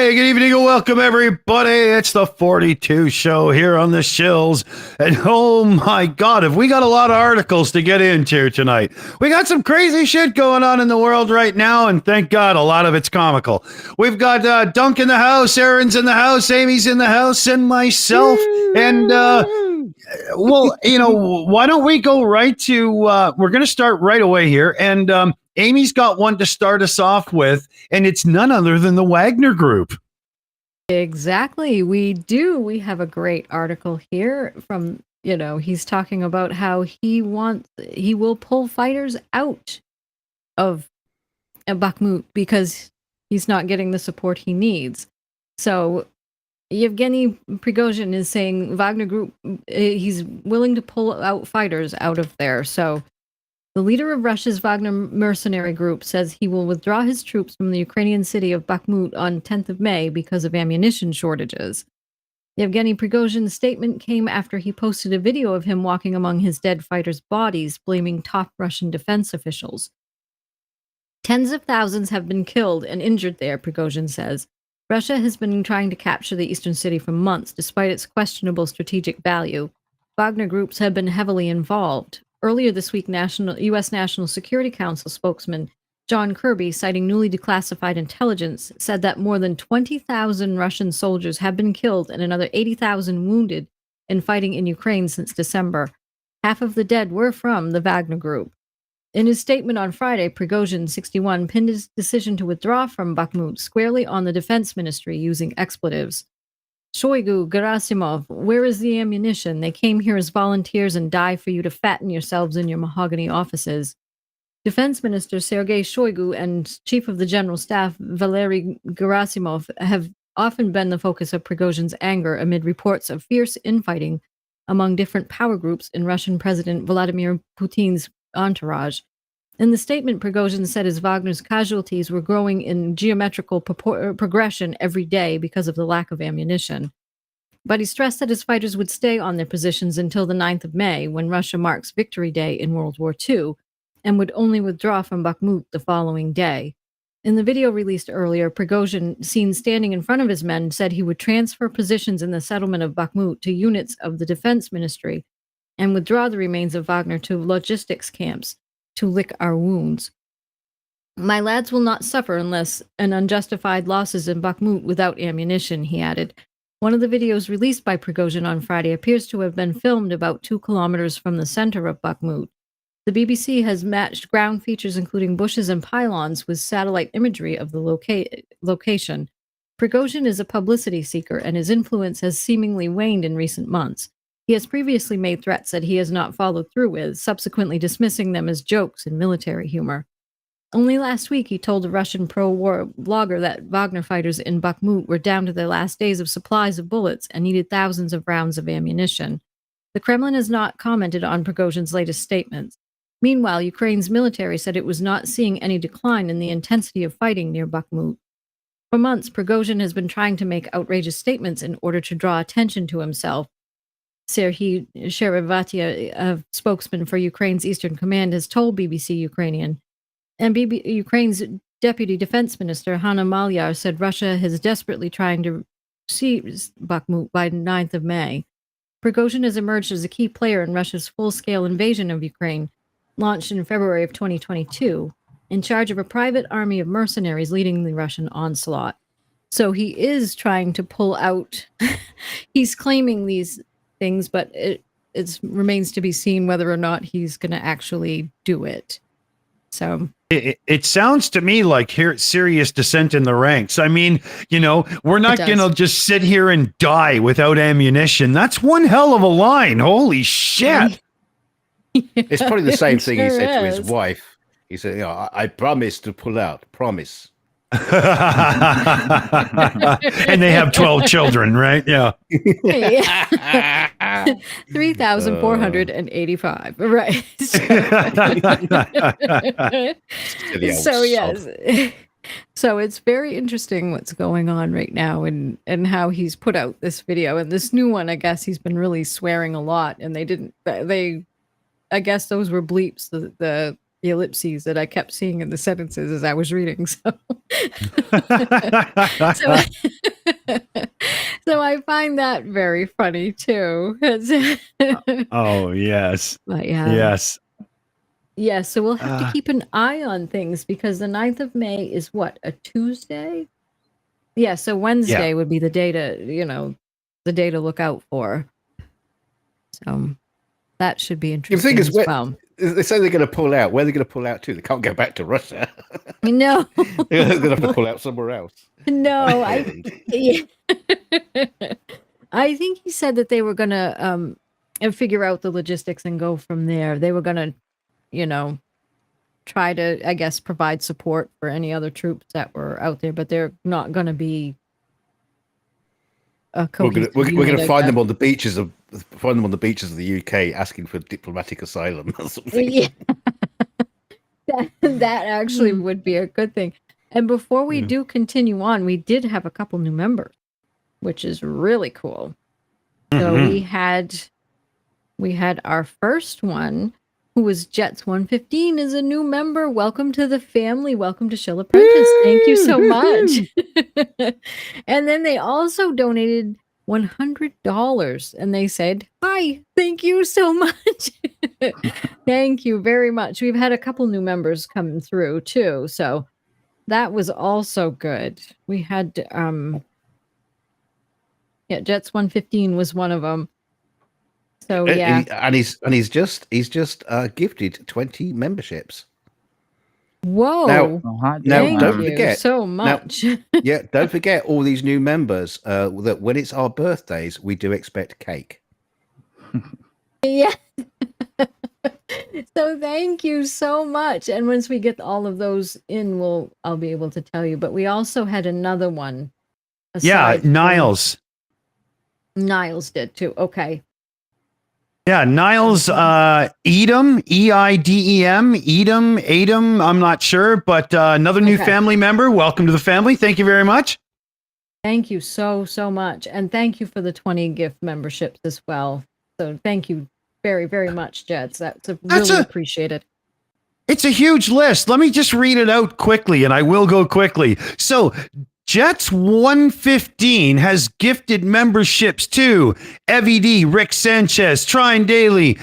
Hey, good evening and welcome, everybody. It's the 42 show here on the Shills. And oh my God, have we got a lot of articles to get into tonight. We got some crazy shit going on in the world right now, and thank God a lot of it's comical. We've got Dunk in the house, Aaron's in the house, Amy's in the house, and myself. And, well, why don't we go right to, we're going to start right away here. And, Amy's got one to start us off with, and it's none other than the Wagner Group. Exactly. We do. We have a great article here from, he's talking about how he will pull fighters out of Bakhmut because he's not getting the support he needs. So Yevgeny Prigozhin is saying Wagner Group, he's willing to pull out fighters out of there. So the leader of Russia's Wagner mercenary group says he will withdraw his troops from the Ukrainian city of Bakhmut on 10th of May because of ammunition shortages. Yevgeny Prigozhin's statement came after he posted a video of him walking among his dead fighters' bodies, blaming top Russian defense officials. Tens of thousands have been killed and injured there, Prigozhin says. Russia has been trying to capture the eastern city for months, despite its questionable strategic value. Wagner groups have been heavily involved. Earlier this week, U.S. National Security Council spokesman John Kirby, citing newly declassified intelligence, said that more than 20,000 Russian soldiers have been killed and another 80,000 wounded in fighting in Ukraine since December. Half of the dead were from the Wagner Group. In his statement on Friday, Prigozhin, 61, pinned his decision to withdraw from Bakhmut squarely on the defense ministry using expletives. Shoigu, Gerasimov, where is the ammunition? They came here as volunteers and die for you to fatten yourselves in your mahogany offices. Defense Minister Sergei Shoigu and Chief of the General Staff Valery Gerasimov have often been the focus of Prigozhin's anger amid reports of fierce infighting among different power groups in Russian President Vladimir Putin's entourage. In the statement, Prigozhin said his Wagner's casualties were growing in geometrical progression every day because of the lack of ammunition. But he stressed that his fighters would stay on their positions until the 9th of May, when Russia marks Victory Day in World War II, and would only withdraw from Bakhmut the following day. In the video released earlier, Prigozhin, seen standing in front of his men, said he would transfer positions in the settlement of Bakhmut to units of the Defense Ministry and withdraw the remains of Wagner to logistics camps to lick our wounds. My lads will not suffer unless an unjustified losses in Bakhmut without ammunition, he added. One of the videos released by Prigozhin on Friday appears to have been filmed about 2 kilometers from the center of Bakhmut. The BBC has matched ground features including bushes and pylons with satellite imagery of the location. Prigozhin is a publicity seeker, and his influence has seemingly waned in recent months. He has previously made threats that he has not followed through with, subsequently dismissing them as jokes and military humor. Only last week, he told a Russian pro-war blogger that Wagner fighters in Bakhmut were down to their last days of supplies of bullets and needed thousands of rounds of ammunition. The Kremlin has not commented on Prigozhin's latest statements. Meanwhile, Ukraine's military said it was not seeing any decline in the intensity of fighting near Bakhmut. For months, Prigozhin has been trying to make outrageous statements in order to draw attention to himself. Serhiy Sherivatia, a spokesman for Ukraine's Eastern Command, has told BBC Ukrainian. And Ukraine's Deputy Defense Minister Hanna Maliar said Russia is desperately trying to seize Bakhmut by 9th of May. Prigozhin has emerged as a key player in Russia's full-scale invasion of Ukraine, launched in February of 2022, in charge of a private army of mercenaries leading the Russian onslaught. So he is trying to pull out, he's claiming these things, but it remains to be seen whether or not he's going to actually do it. So it sounds to me like serious descent in the ranks. I mean, we're not going to just sit here and die without ammunition. That's one hell of a line. Holy shit. Yeah, it's probably the same thing he said to his wife. He said, I promise to pull out. Promise. And they have 12 children, right? Yeah. 3,485. Right. So yes. So it's very interesting what's going on right now and how he's put out this video. And this new one, I guess he's been really swearing a lot, and I guess those were bleeps. The ellipses that I kept seeing in the sentences as I was reading. So, so I find that very funny too. Oh, yes. But yeah. Yes. Yeah, so we'll have to keep an eye on things because the 9th of May is what, a Tuesday? Yeah, so Wednesday would be the day to, the day to look out for. So that should be interesting. The thing is, well. They say they're going to pull out. Where are they going to pull out to? They can't go back to Russia. No. They're going to have to pull out somewhere else. No, I think he said that they were going to figure out the logistics and go from there. They were going to, try to, I guess, provide support for any other troops that were out there, but they're not going to be a cohesive we're going to find unit, them on the beaches of the UK asking for diplomatic asylum or something. Yeah. that actually would be a good thing. And before we do continue on, we did have a couple new members, which is really cool. So we had our first one, who was Jets 115, is a new member. Welcome to the family. Welcome to Shill Apprentice. Thank you so much. And then they also donated $100 and they said, hi, thank you so much. Thank you very much. We've had a couple new members come through too. So that was also good. We had, Jets 115 was one of them. So yeah, and he's just gifted 20 memberships. Whoa! Now don't forget so much. Don't forget all these new members. That when it's our birthdays, we do expect cake. Yeah. So thank you so much. And once we get all of those in, I'll be able to tell you. But we also had another one. Yeah, Niles. Niles did too. Okay. Yeah, Niles Edom, Eidem, Edom, I'm not sure, but another new family member. Welcome to the family. Thank you very much. Thank you so much. And thank you for the 20 gift memberships as well. So thank you very, very much, Jets. That's really appreciated. It's a huge list. Let me just read it out quickly, and I will go quickly. So Jets 115 has gifted memberships to Evie D, Rick Sanchez, Trine Daly,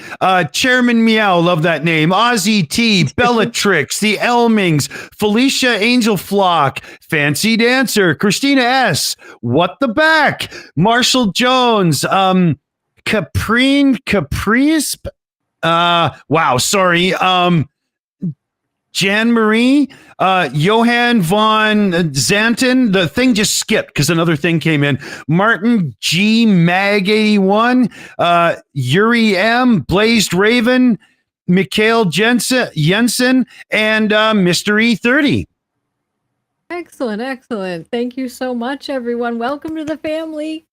Chairman Meow, love that name, Ozzy T, Bellatrix, the Elmings, Felicia Angel Flock, Fancy Dancer, Christina S, What the Back, Marshall Jones, Caprice, wow, sorry, Jan Marie, Johan von Zanten. The thing just skipped because another thing came in. Martin G. Mag 81, Yuri M. Blazed Raven, Mikhail Jensen, and Mr. E30. Excellent. Thank you so much, everyone. Welcome to the family.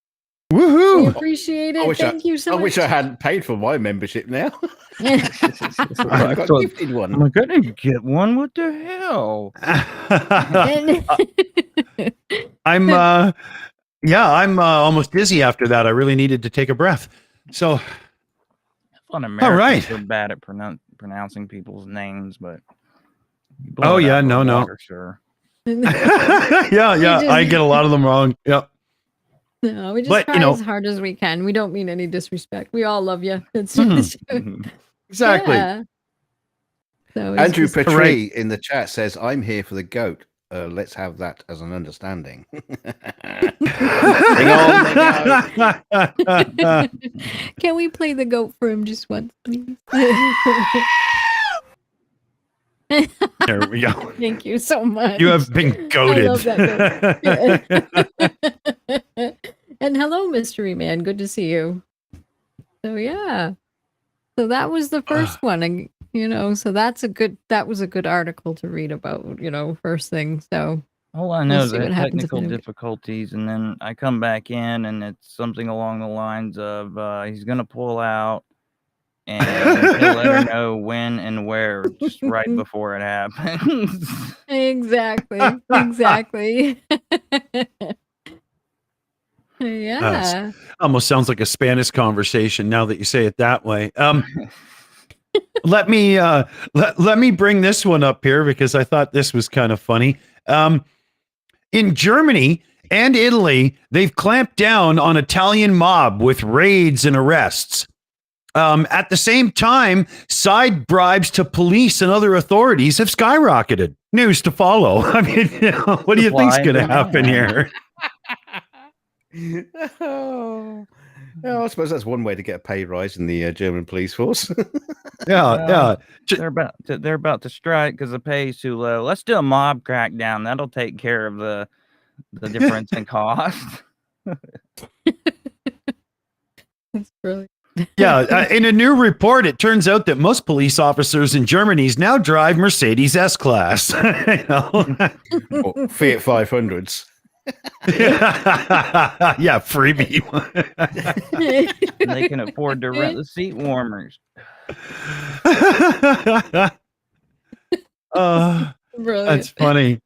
Woohoo! We appreciate it. Thank you so much. I wish I hadn't paid for my membership now. I got gifted one. I'm gonna get one. What the hell? I'm almost dizzy after that. I really needed to take a breath. So, all right. Are bad at pronouncing people's names, but no, sure. I get a lot of them wrong. Yep. No, we just try as hard as we can. We don't mean any disrespect. We all love you. Exactly. Yeah. So Andrew Petrie in the chat says, I'm here for the goat. Let's have that as an understanding. Can we play the goat for him just once, please? There we go. Thank you so much. You have been goated. I love that goat. And hello, Mystery Man. Good to see you. So yeah. So that was the first one, and so that was a good article to read about, first thing. So all I know is that technical difficulties, and then I come back in and it's something along the lines of he's gonna pull out and he'll let her know when and where, just right before it happens. Exactly. Yeah. Almost sounds like a Spanish conversation now that you say it that way. let me let me bring this one up here because I thought this was kind of funny. In Germany and Italy, they've clamped down on Italian mob with raids and arrests. At the same time, side bribes to police and other authorities have skyrocketed. News to follow. I mean, what do you think's going to happen here? Oh, I suppose that's one way to get a pay rise in the German police force. Yeah. They're about to strike because the pay is too low. Let's do a mob crackdown. That'll take care of the difference in cost. That's brilliant. Yeah, in a new report, it turns out that most police officers in Germany now drive Mercedes S-Class. Or Fiat 500s. Yeah, freebie. And they can afford to rent the seat warmers. Brilliant. That's funny.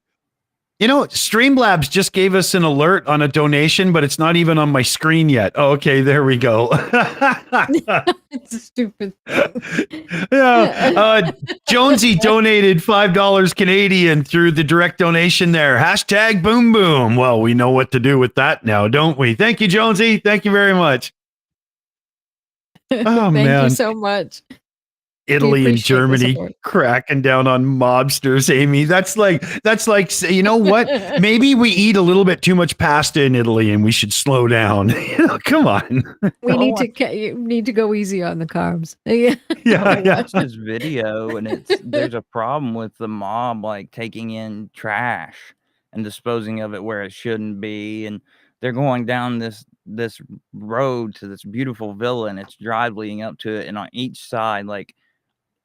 You know, Streamlabs just gave us an alert on a donation, but it's not even on my screen yet. Oh, okay, there we go. It's a stupid thing. Yeah. Jonesy donated $5 Canadian through the direct donation there. Hashtag boom boom. Well, we know what to do with that now, don't we? Thank you, Jonesy. Thank you very much. Oh, Thank man. you so much. Italy and appreciate the Germany support. cracking down on mobsters, Amy. That's like, you know what? Maybe we eat a little bit too much pasta in Italy and we should slow down. Come on. We need to go easy on the carbs. Yeah. I watched this video and there's a problem with the mob like taking in trash and disposing of it where it shouldn't be, and they're going down this road to this beautiful villa and it's drive leading up to it, and on each side like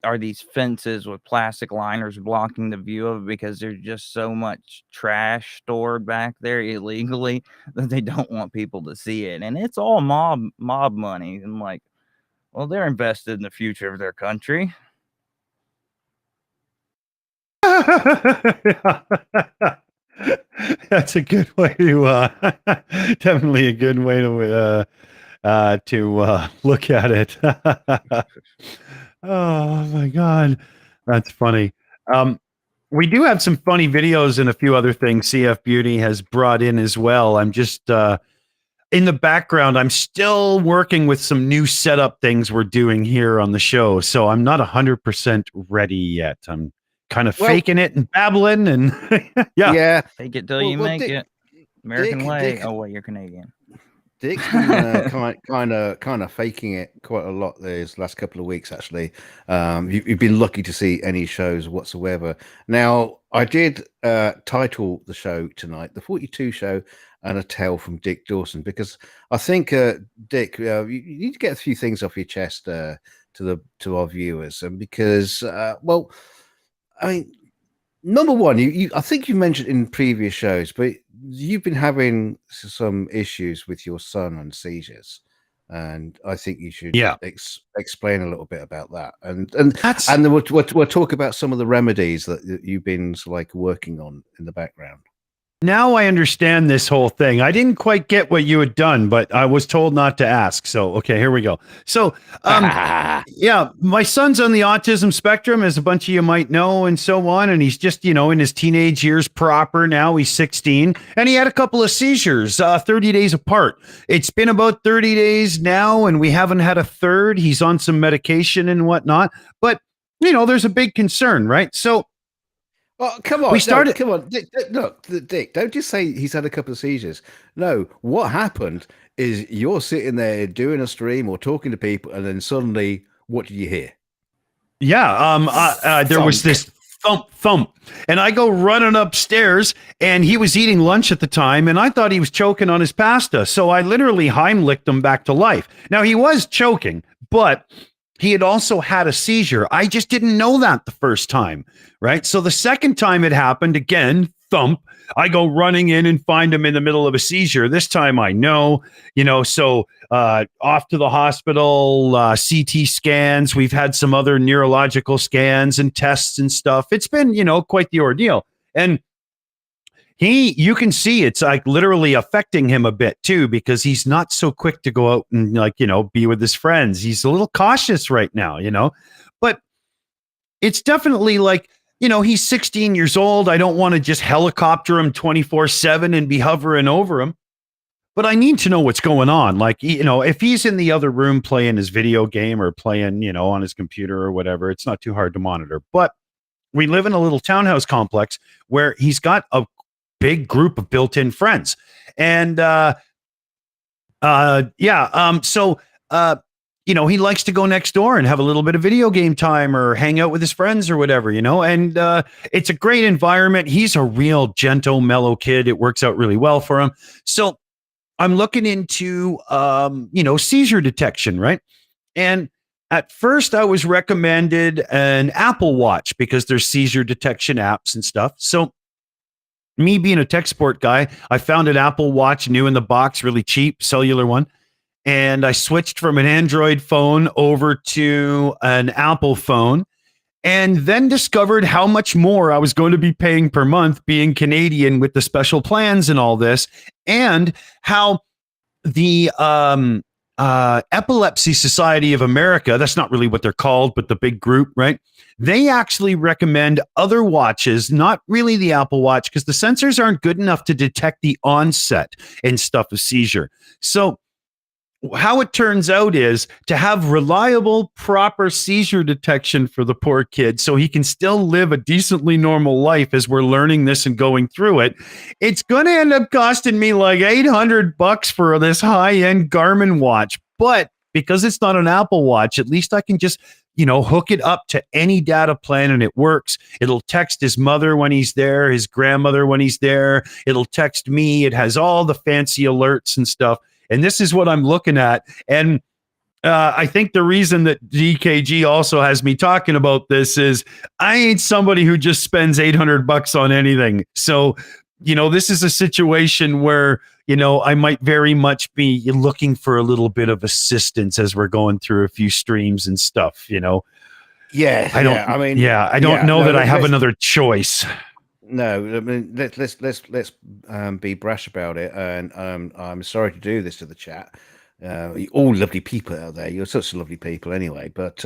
are these fences with plastic liners blocking the view of it because there's just so much trash stored back there illegally that they don't want people to see it, and it's all mob money. I'm like, well, they're invested in the future of their country. That's a good way to definitely a good way to look at it. Oh my God, that's funny. We do have some funny videos and a few other things CF Beauty has brought in as well. I'm just in the background, I'm still working with some new setup things we're doing here on the show, so I'm not 100% ready yet. I'm kind of faking it and babbling and yeah. Fake it till you make it. American way. Oh wait, you're Canadian. Dick's been kind of faking it quite a lot these last couple of weeks, actually. You've been lucky to see any shows whatsoever. Now, I did title the show tonight, The 42 Show and a Tale from Dick Dawson, because I think, Dick, you need to get a few things off your chest to our viewers. And because, well, I mean, number one, I think you mentioned in previous shows, but you've been having some issues with your son and seizures, and I think you should explain a little bit about that. And then we'll talk about some of the remedies that you've been working on in the background. Now I understand this whole thing. I didn't quite get what you had done, but I was told not to ask. So, okay, here we go. So, yeah, my son's on the autism spectrum, as a bunch of you might know, and so on. And he's just, in his teenage years proper now. He's 16, and he had a couple of seizures 30 days apart. It's been about 30 days now, and we haven't had a third. He's on some medication and whatnot. But, there's a big concern, right? So, oh, come on. Come on. Dick, look, Dick, don't just say he's had a couple of seizures. No, what happened is you're sitting there doing a stream or talking to people, and then suddenly, what did you hear? Yeah, there was this thump, and I go running upstairs, and he was eating lunch at the time, and I thought he was choking on his pasta, so I literally Heimlicked him back to life. Now, he was choking, but he had also had a seizure. I just didn't know that the first time, right? So the second time it happened, again, thump, I go running in and find him in the middle of a seizure. This time I know, so off to the hospital, CT scans. We've had some other neurological scans and tests and stuff. It's been, quite the ordeal. And you can see it's literally affecting him a bit too, because he's not so quick to go out and be with his friends. He's a little cautious right now, but it's definitely like, he's 16 years old. I don't want to just helicopter him 24/7 and be hovering over him. But I need to know what's going on. Like, if he's in the other room playing his video game or playing, on his computer or whatever, it's not too hard to monitor. But we live in a little townhouse complex where he's got a big group of built-in friends. And he likes to go next door and have a little bit of video game time or hang out with his friends or whatever, and it's a great environment. He's a real gentle, mellow kid. It works out really well for him. So I'm looking into, seizure detection, right? And at first I was recommended an Apple Watch because there's seizure detection apps and stuff. So me being a tech support guy, I found an Apple Watch new in the box, really cheap, cellular one. And I switched from an Android phone over to an Apple phone, and then discovered how much more I was going to be paying per month being Canadian with the special plans and all this, and how the Epilepsy Society of America, that's not really what they're called, but the big group, right? They actually recommend other watches, not really the Apple Watch, because the sensors aren't good enough to detect the onset and stuff of seizure. So how it turns out is to have reliable, proper seizure detection for the poor kid so he can still live a decently normal life as we're learning this and going through it. It's going to end up costing me like $800 for this high-end Garmin watch. But because it's not an Apple Watch, at least I can just, hook it up to any data plan and it works. It'll text his mother when he's there, his grandmother when he's there. It'll text me. It has all the fancy alerts and stuff. And this is what I'm looking at. And I think the reason that DKG also has me talking about this is I ain't somebody who just spends $800 on anything. So, this is a situation where, I might very much be looking for a little bit of assistance as we're going through a few streams and stuff, Yeah. I don't know that I have another choice. No, I mean let's be brash about it, and I'm sorry to do this to the chat. All lovely people out there. You're such lovely people, anyway. But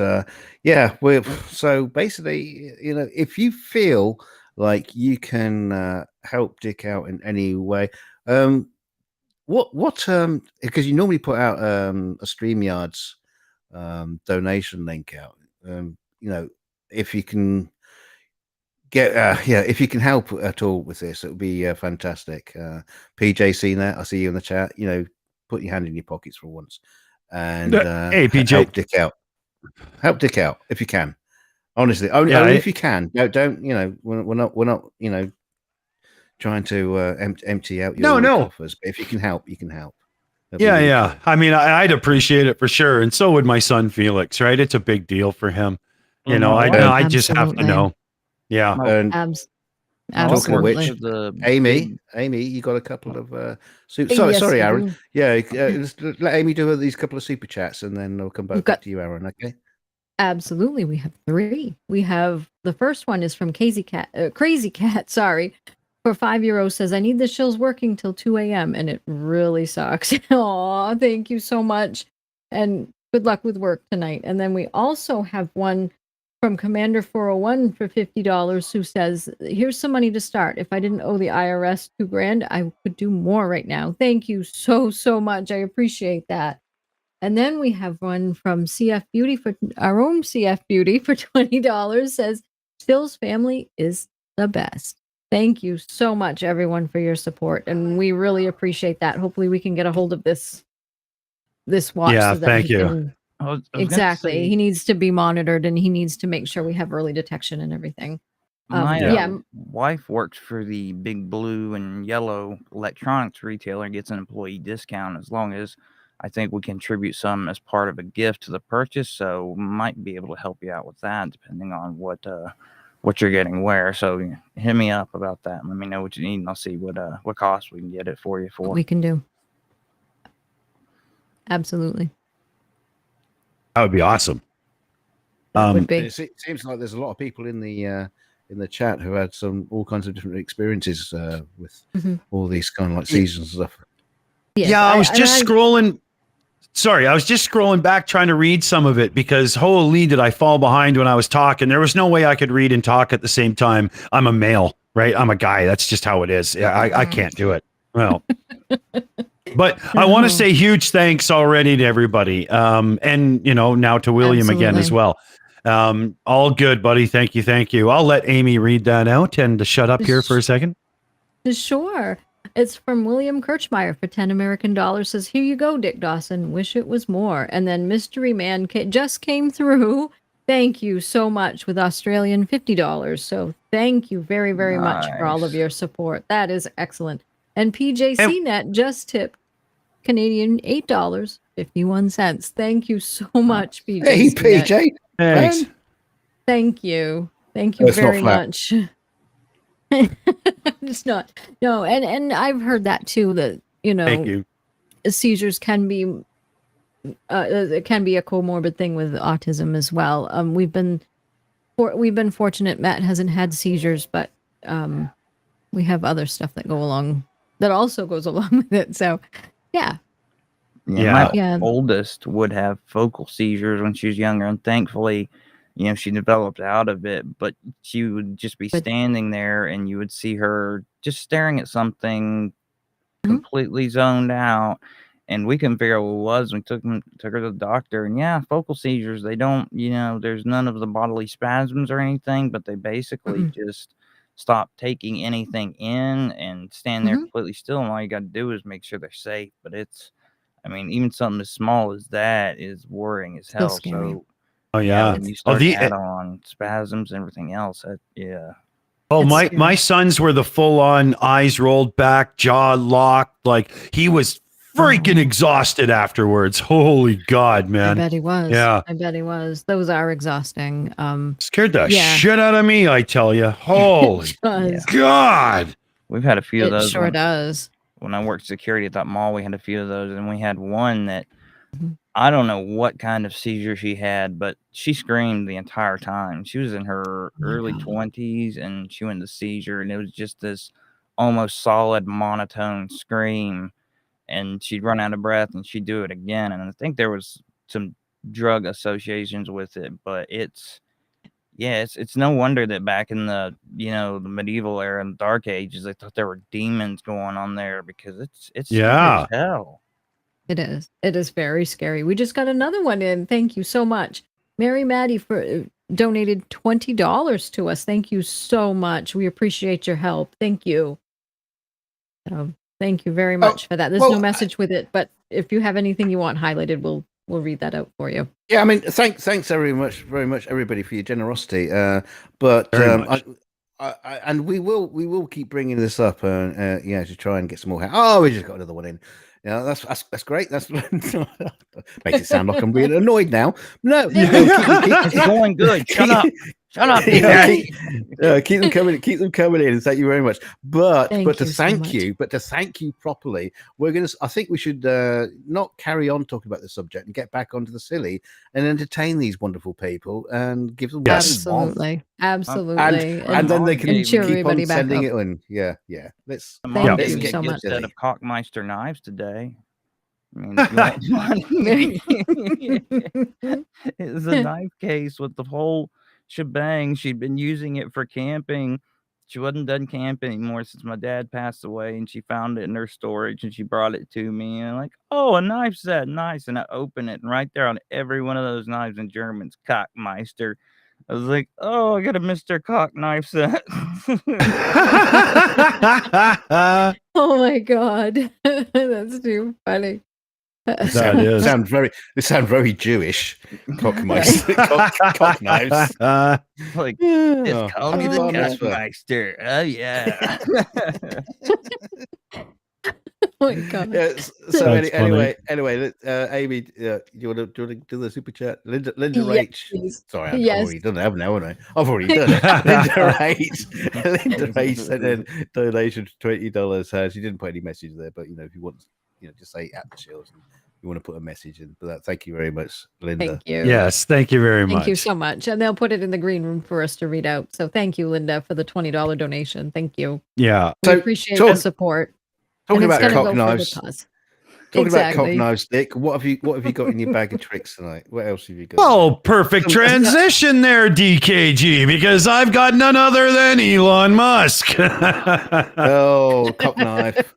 we're so basically, if you feel like you can help Dick out in any way, because you normally put out a StreamYard's donation link out. If you can. If you can help at all with this, it would be fantastic. PJ, seen that? I see you in the chat. Put your hand in your pockets for once, and hey, PJ, help Dick out. Help Dick out if you can. Honestly, only if you can. Don't we're not trying to empty out your coffers. But if you can help, you can help. Yeah. I mean, I'd appreciate it for sure, and so would my son Felix. Right? It's a big deal for him. I just have to know. Yeah. And talking of which, Amy, you got a couple of sorry, Aaron. Yeah, let Amy do these couple of super chats, and then we'll come back to you, Aaron. Okay. Absolutely, we have 3. We have the first one is from Crazy Cat. Sorry, for €5 says I need the Shills working till 2 a.m. and it really sucks. Aw, thank you so much, and good luck with work tonight. And then we also have one from Commander 401 for $50 who says, here's some money to start. If I didn't owe the IRS $2,000, I could do more right now. Thank you so much. I appreciate that. And then we have one from CF Beauty for our own CF Beauty for $20 says, Shills family is the best. Thank you so much, everyone, for your support. And we really appreciate that. Hopefully we can get a hold of this watch. Yeah, so that thank you. Exactly. He needs to be monitored and he needs to make sure we have early detection and everything. My wife works for the big blue and yellow electronics retailer and gets an employee discount as long as I think we contribute some as part of a gift to the purchase. So might be able to help you out with that depending on what you're getting where. So hit me up about that and let me know what you need and I'll see what cost we can get it for you for. What we can do. Absolutely. That would be awesome. It seems like there's a lot of people in the chat who had all kinds of different experiences with all these kind of like seasons and stuff. Yes, I was just scrolling Sorry, I was just scrolling back trying to read some of it because holy did I fall behind when I was talking. There was no way I could read and talk at the same time. I'm a male, right? I'm a guy. That's just how it is. I can't do it. Well, but I want to say huge thanks already to everybody. And now to William again as well. All good, buddy. Thank you. Thank you. I'll let Amy read that out and shut up here for a second. Sure. It's from William Kirchmeyer for 10 American dollars. Says, here you go, Dick Dawson. Wish it was more. And then Mystery Man just came through. Thank you so much with Australian $50. So thank you very, very much for all of your support. That is excellent. And PJCnet just tipped Canadian $8.51. Thank you so much, PJ. Hey, PJ. Thanks. Thank you. Thank you very much. It's not. No, and I've heard that too, that Thank you. Seizures can be it can be a comorbid thing with autism as well. We've been fortunate Matt hasn't had seizures, but we have other stuff that also goes along with it. So yeah. My oldest would have focal seizures when she was younger, and thankfully she developed out of it, but she would just be standing there and you would see her just staring at something completely zoned out, and we couldn't figure out what it was. We took her to the doctor, and focal seizures, they don't, there's none of the bodily spasms or anything, but they basically just stop taking anything in and stand there completely still, and all you got to do is make sure they're safe. But even something as small as that is worrying as hell. So when you start to add on spasms and everything else, Oh, my sons were the full-on eyes rolled back, jaw locked. Like he was freaking exhausted afterwards. Holy God, man! I bet he was. Yeah, I bet he was. Those are exhausting. Scared the shit out of me, I tell you. Holy God! We've had a few of those. It sure does. When I worked security at that mall, we had a few of those, and we had one that I don't know what kind of seizure she had, but she screamed the entire time. She was in her early 20s, and she went into seizure, and it was just this almost solid monotone scream, and she'd run out of breath, and she'd do it again. And I think there was some drug associations with it, but it's no wonder that back in the the medieval era and dark ages, they thought there were demons going on there, because it's scary as hell. It is. It is very scary. We just got another one in. Thank you so much. Mary Maddie donated $20 to us. Thank you so much. We appreciate your help. Thank you. Thank you very much for that. There's no message with it, but if you have anything you want highlighted, we'll read that out for you. Yeah, thanks very much, everybody, for your generosity. But and we will keep bringing this up, to try and get some more. We just got another one in. That's great. That's makes it sound like I'm really annoyed now. No, it's going good. Shut up. Shut up. Keep them coming. Keep them coming in. And thank you very much. But to thank you properly, I think we should not carry on talking about the subject and get back onto the silly and entertain these wonderful people and give them absolutely. And then they can keep on sending it in. Yeah. Let's thank you so much. Instead of Cockmeister knives today. It was a knife case with the whole shebang. She'd been using it for camping. She wasn't done camping anymore since my dad passed away, and she found it in her storage, and she brought it to me, and I'm like, a knife set, nice. And I open it, and right there on every one of those knives in German's Cockmeister. I was like, I got a Mr. Cock knife set. Oh my God. That's too funny. They sound very Jewish. Cock knives. Like, just call me the Cockmeister. Oh yeah. Oh my God. So anyway, Amy, do you want to do the super chat? Linda H. Sorry, I've already done it, haven't I? I've already done it. Linda H sent in donation of $20. She didn't put any message there, but if you want, just say at the Shills. You want to put a message in for that. Thank you very much, Linda. Thank you. Yes, thank you very much. Thank you so much. And they'll put it in the green room for us to read out. So thank you, Linda, for the $20 donation. Thank you. Yeah. We appreciate the support. Talking about cock knives. Talking about cock Exactly. knives, Dick. What have you got in your bag of tricks tonight? What else have you got? Oh, perfect transition there, DKG, because I've got none other than Elon Musk. Oh, cock knife.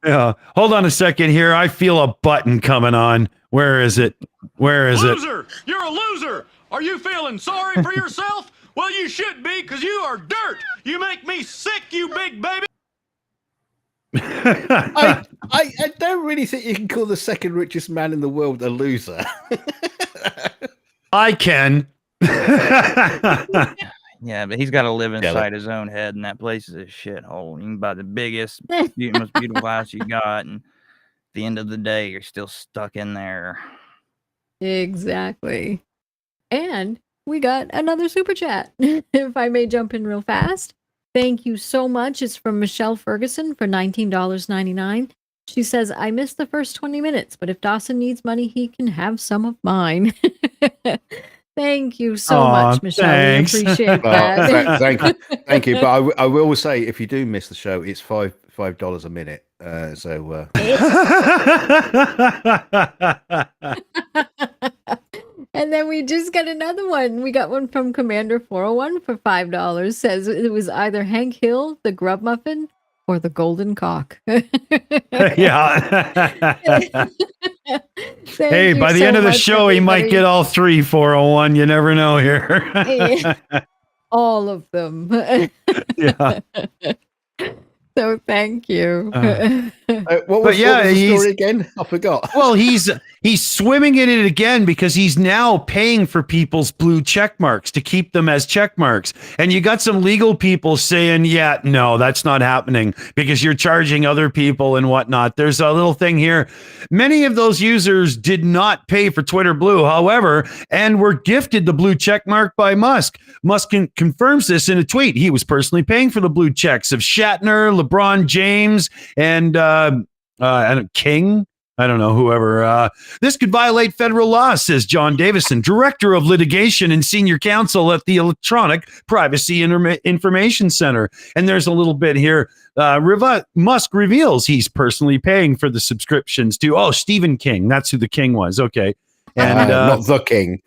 Yeah. Hold on a second here. I feel a button coming on. Where is it? Where is it? Loser! You're a loser! Are you feeling sorry for yourself? Well, you should be, because you are dirt! You make me sick, you big baby! I don't really think you can call the second richest man in the world a loser. I can. Yeah, but he's got to live inside his own head, and that place is a shithole. You can buy the biggest, most beautiful house you got, and at the end of the day, you're still stuck in there. Exactly. And we got another super chat. If I may jump in real fast. Thank you so much. It's from Michelle Ferguson for $19.99. She says, I missed the first 20 minutes, but if Dawson needs money, he can have some of mine. Thank you so much, Michelle. Thanks. We appreciate that. Thank you. But I will say, if you do miss the show, it's $5 a minute. And then we just got another one. We got one from Commander 401 for $5. Says it was either Hank Hill, the Grub Muffin, or the Golden Cock. Yeah. Hey, by the so end of the much, show, he might get all three 401. You never know here. All of them. Yeah. So thank you. What was the story again? I forgot. Well, he's swimming in it again because he's now paying for people's blue check marks to keep them as check marks. And you got some legal people saying, yeah, no, that's not happening because you're charging other people and whatnot. There's a little thing here. Many of those users did not pay for Twitter Blue, however, and were gifted the blue check mark by Musk. Musk confirms this in a tweet. He was personally paying for the blue checks of Shatner, LeBron James, and King. I don't know, whoever. This could violate federal law, says John Davison, director of litigation and senior counsel at the Electronic Privacy Information Center. And there's a little bit here. Musk reveals he's personally paying for the subscriptions to, Stephen King. That's who the king was. Okay. And not the king.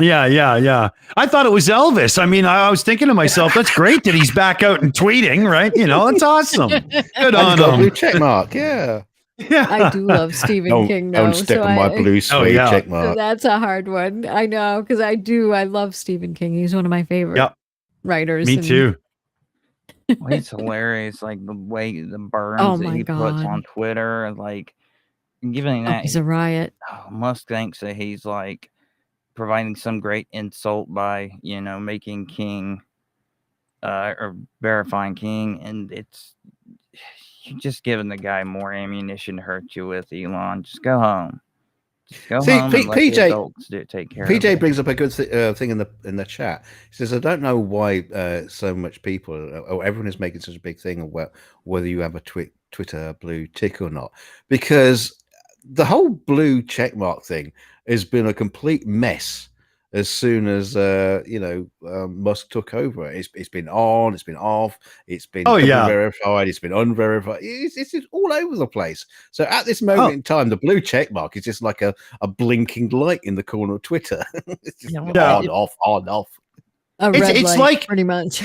Yeah. I thought it was Elvis. I mean, I was thinking to myself, that's great that he's back out and tweeting, right? You know, it's awesome. Good on him. Blue check mark. Yeah. I do love Stephen King, though. Don't step on my blue suede check mark. So that's a hard one. I know, because I love Stephen King. He's one of my favorite writers. Me too. Well, it's hilarious, like the way the burns that he puts on Twitter, like giving that. He's a riot. Musk thinks that he's like providing some great insult by, making King or verifying King, and it's just giving the guy more ammunition to hurt you with, Elon. Just go home. Home and let the adults take care of it. PJ brings up a good thing in the chat. He says, I don't know why so much people, or everyone is making such a big thing about whether you have a Twitter blue tick or not, because the whole blue checkmark thing has been a complete mess as soon as Musk took over. It's been on, it's been off, it's been verified, it's been unverified. It's all over the place. So at this moment in time, the blue check mark is just like a blinking light in the corner of Twitter. It's just on, off. It's light, like pretty much.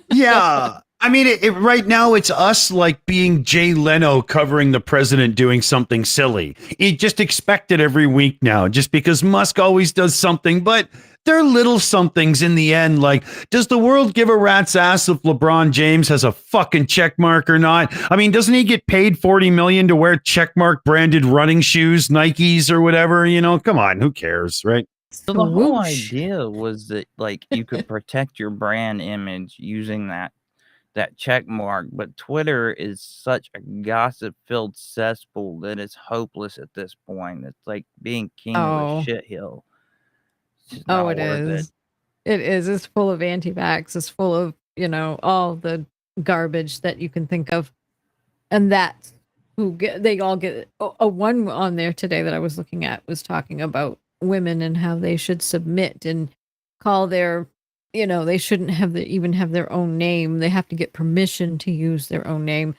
Yeah. I mean, right now it's us like being Jay Leno covering the president doing something silly. You just expect it every week now, just because Musk always does something, but they're little somethings in the end. Like, does the world give a rat's ass if LeBron James has a fucking check mark or not? I mean, doesn't he get paid $40 million to wear checkmark branded running shoes, Nikes or whatever? Come on, who cares, right? So the whole idea was that like you could protect your brand image using that check mark, but Twitter is such a gossip-filled cesspool that it's hopeless at this point. It's like being king of a shithill. It is. It is. It's full of anti-vax. It's full of, all the garbage that you can think of. And that's they all get. One on there today that I was looking at was talking about women and how they should submit and call their they shouldn't even have their own name. They have to get permission to use their own name.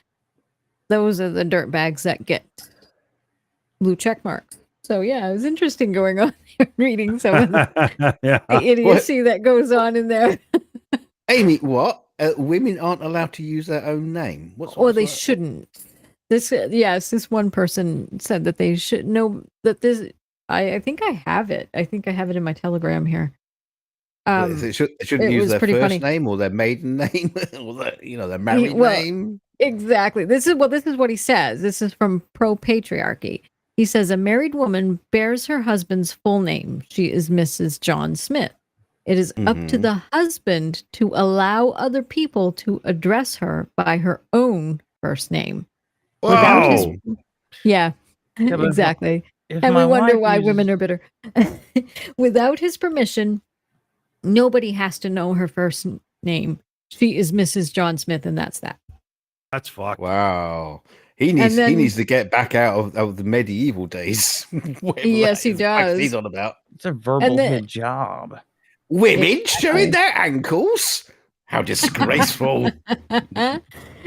those are the dirt bags that get blue check marks. So yeah, it was interesting going on there, reading some of the Yeah. idiocy that goes on in there. Amy, what? Women aren't allowed to use their own name. Or they shouldn't. This this one person said that they should know that this. I think I have it. I think I have it in my Telegram here. They shouldn't use their first name or their maiden name or their married name. Exactly. This is what he says. This is from Pro Patriarchy. He says a married woman bears her husband's full name. She is Mrs. John Smith. It is up to the husband to allow other people to address her by her own first name. Wow. Exactly. And we wonder why women are bitter. Without his permission, nobody has to know her first name. She is Mrs. John Smith, and that's that. That's fucked. Wow. He needs to get back out of the medieval days. Yes, he does. He's on about. It's a verbal hijab. Women showing their ankles? How disgraceful.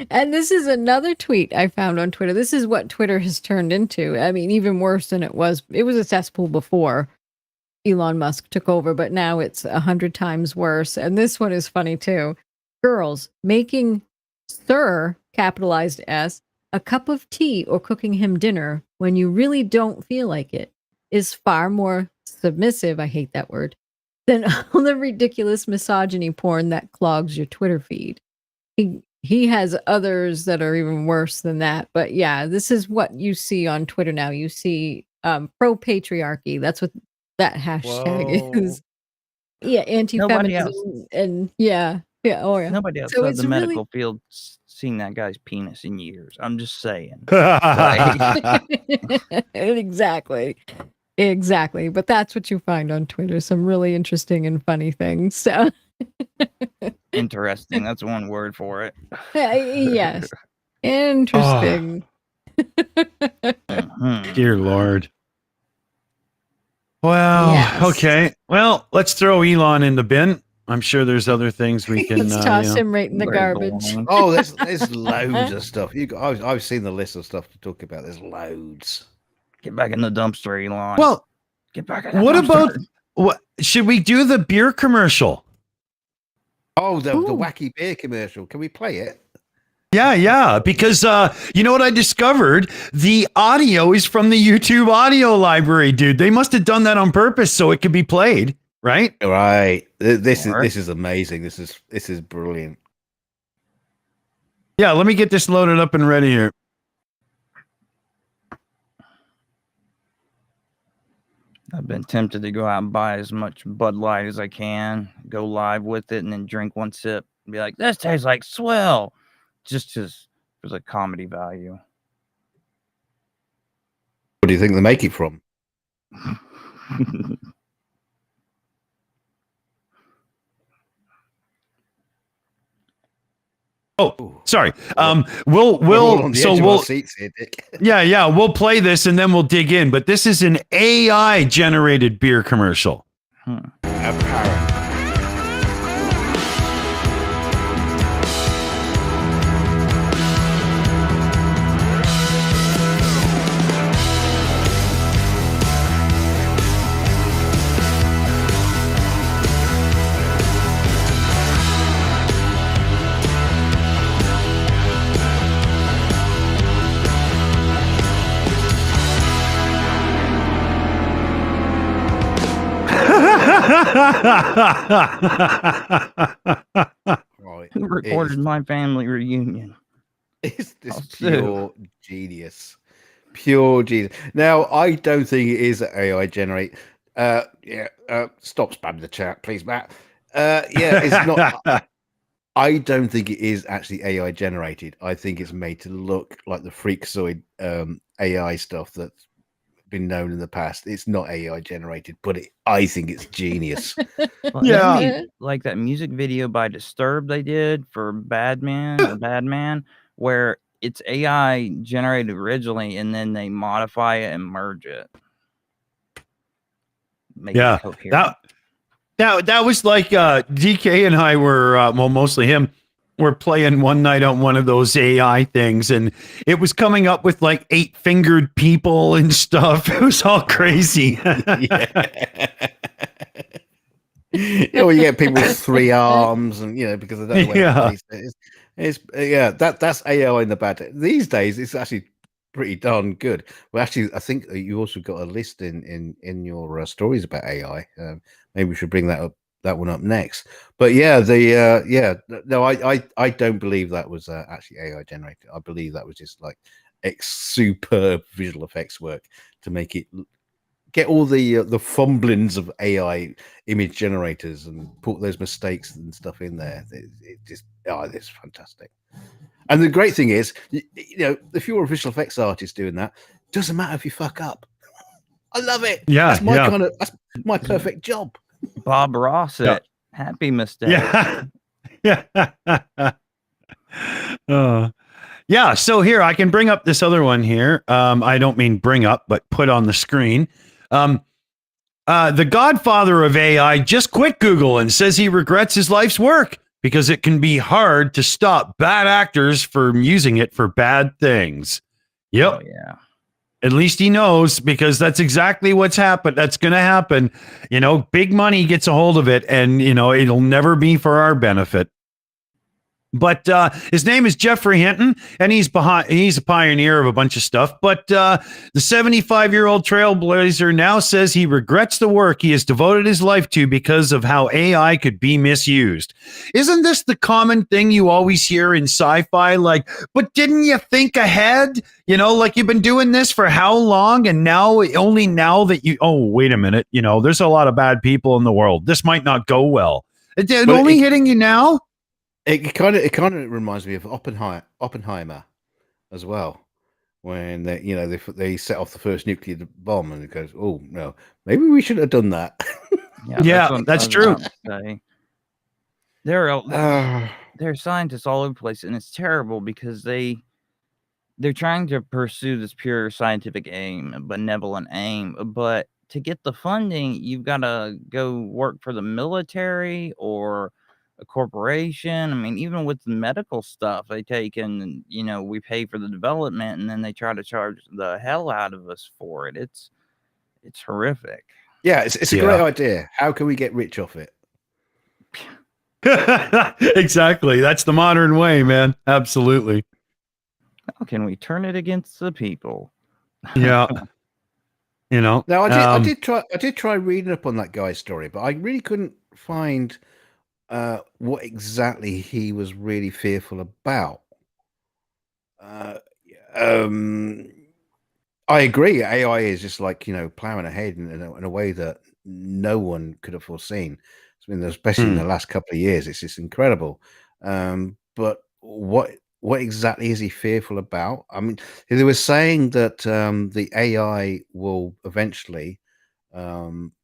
And this is another tweet I found on Twitter. This is what Twitter has turned into. I mean, even worse than it was. It was a cesspool before Elon Musk took over, but now it's 100 times worse. And this one is funny too. Girls making Sir, capitalized S, a cup of tea or cooking him dinner when you really don't feel like it is far more submissive, I hate that word, than all the ridiculous misogyny porn that clogs your Twitter feed. He has others that are even worse than that. But yeah, this is what you see on Twitter now. You see pro patriarchy. That's what that hashtag is. Yeah, anti-feminism and yeah. Oh yeah. Nobody outside the medical field seen that guy's penis in years. I'm just saying. Exactly. But that's what you find on Twitter. Some really interesting and funny things. So interesting. That's one word for it. Yes. Interesting. Dear Lord. Well, yes. Okay. Well, let's throw Elon in the bin. I'm sure there's other things we can let's toss him right in the garbage. Oh, there's loads of stuff. I've seen the list of stuff to talk about. There's loads. Get back in the dumpster, Elon. Well, get back in the what dumpster. about what should we do the beer commercial? Oh, the wacky beer commercial. Can we play it? Yeah, because you know what I discovered? The audio is from the YouTube audio library, dude. They must have done that on purpose so it could be played, right? Right. This is amazing. This is brilliant. Yeah, let me get this loaded up and ready here. I've been tempted to go out and buy as much Bud Light as I can, go live with it, and then drink one sip and be like, this tastes like swell. Just for the comedy value. What do you think they make it from? Oh, sorry. We'll seats here, Dick. Yeah, we'll play this and then we'll dig in. But this is an AI generated beer commercial. Apparently. Who recorded my family reunion? It's this pure genius. Pure genius. Now, I don't think it is AI generate. Stop spamming the chat, please, Matt. It's not. I don't think it is actually AI generated. I think it's made to look like the Freakazoid AI stuff that's been known in the past. It's not AI generated, but I think it's genius. Well, yeah, like that music video by Disturbed they did for Bad Man, where it's AI generated originally, and then they modify it and merge it. Make it coherent. That was like DK and I were mostly him. were playing one night on one of those AI things, and it was coming up with like 8-fingered people and stuff. It was all crazy. Yeah. Or you get people with 3 arms, and because they don't know where to place it. That's AI in the bad. These days, it's actually pretty darn good. Well, actually, I think you also got a list in your stories about AI. Maybe we should bring that one up next. But yeah, no, I don't believe that was actually AI generated. I believe that was just like superb visual effects work to make it get all the fumblings of AI image generators and put those mistakes and stuff in there. It's fantastic. And the great thing is, if you're a visual effects artist doing that, doesn't matter if you fuck up. I love it. Yeah, that's my perfect job. Bob Ross it. Happy mistake. Yeah. Yeah. So here I can bring up this other one here. I don't mean bring up, but put on the screen. The godfather of AI just quit Google and says he regrets his life's work because it can be hard to stop bad actors from using it for bad things. Yep. Oh, yeah. At least he knows, because that's exactly what's happened. That's going to happen. Big money gets a hold of it, and, it'll never be for our benefit. But his name is Jeffrey Hinton, and he's a pioneer of a bunch of stuff. But the 75-year-old trailblazer now says he regrets the work he has devoted his life to because of how AI could be misused. Isn't this the common thing you always hear in sci-fi? Like, but didn't you think ahead? Like, you've been doing this for how long? And only now that wait a minute. There's a lot of bad people in the world. This might not go well. It's only hitting you now? It kind of reminds me of Oppenheimer as well, when they set off the first nuclear bomb, and it goes, oh no, maybe we should have done that. Yeah, that's true. There are scientists all over the place, and it's terrible because they're trying to pursue this pure scientific aim, benevolent aim, but to get the funding, you've got to go work for the military or a corporation. I mean, even with the medical stuff, they take and we pay for the development, and then they try to charge the hell out of us for it. It's horrific. Yeah, it's a great idea. How can we get rich off it? Exactly. That's the modern way, man. Absolutely. How can we turn it against the people? Yeah. Now I did try reading up on that guy's story, but I really couldn't find what exactly he was really fearful about. I agree. AI is just like, plowing ahead in a way that no one could have foreseen. I mean, especially in the last couple of years, it's just incredible. But what exactly is he fearful about? I mean, they were saying that the AI will eventually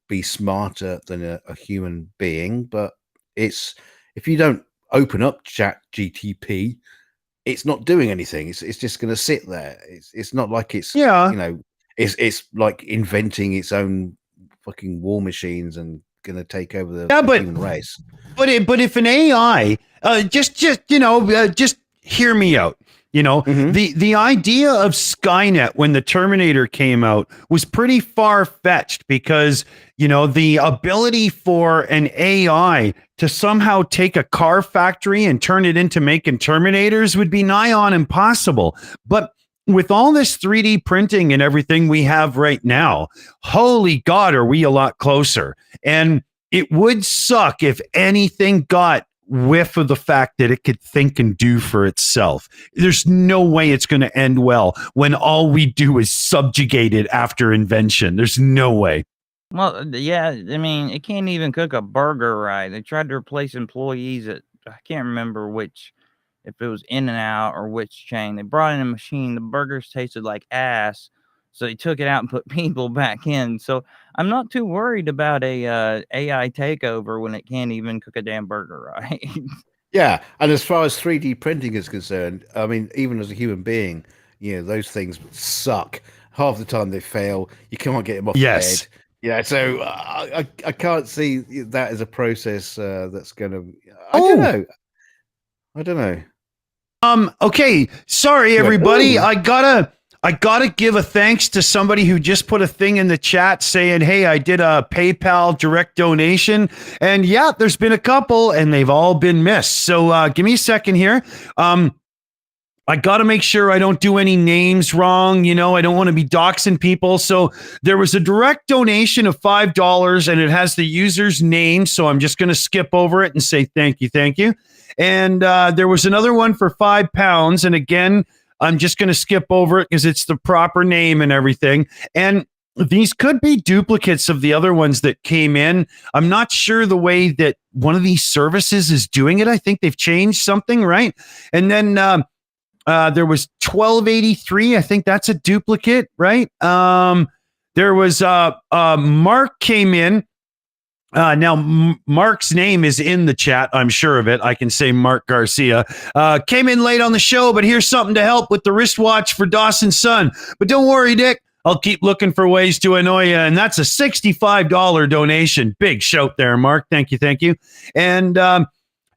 be smarter than a human being, but if you don't open up Chat GTP, it's not doing anything. It's just going to sit there. It's not like it's it's like inventing its own fucking war machines and going to take over the human race. But if an AI just hear me out. The idea of Skynet when the Terminator came out was pretty far-fetched, because the ability for an AI to somehow take a car factory and turn it into making Terminators would be nigh on impossible. But with all this 3D printing and everything we have right now, holy God, are we a lot closer. And it would suck if anything got whiff of the fact that it could think and do for itself. There's no way it's going to end well when all we do is subjugate it after invention. There's no way. Well, yeah, I mean, it can't even cook a burger right. They tried to replace employees at, I can't remember which, if it was In-N-Out or which chain. They brought in a machine. The burgers tasted like ass. So they took it out and put people back in. So I'm not too worried about a AI takeover when it can't even cook a damn burger right. Yeah, and as far as 3D printing is concerned, I mean, even as a human being, those things suck. Half the time they fail. You can't get them off the head. Yeah, so I can't see that as a process that's going to. I don't know. I don't know. Okay, sorry Went, everybody. "Ooh." I gotta give a thanks to somebody who just put a thing in the chat saying, "Hey, I did a PayPal direct donation," and yeah, there's been a couple, and they've all been missed. So give me a second here. I got to make sure I don't do any names wrong. You know, I don't want to be doxing people. So there was a direct donation of $5 and it has the user's name. So I'm just going to skip over it and say thank you. Thank you. And there was another one for £5. And again, I'm just going to skip over it because it's the proper name and everything. And these could be duplicates of the other ones that came in. I'm not sure the way that one of these services is doing it. I think they've changed something, right? And then there was 1283. I think that's a duplicate, right? There was Mark came in. Now, Mark's name is in the chat. I'm sure of it. I can say Mark Garcia. Came in late on the show, but here's something to help with the wristwatch for Dawson's son. But don't worry, Dick. I'll keep looking for ways to annoy you. And that's a $65 donation. Big shout there, Mark. Thank you. Thank you. And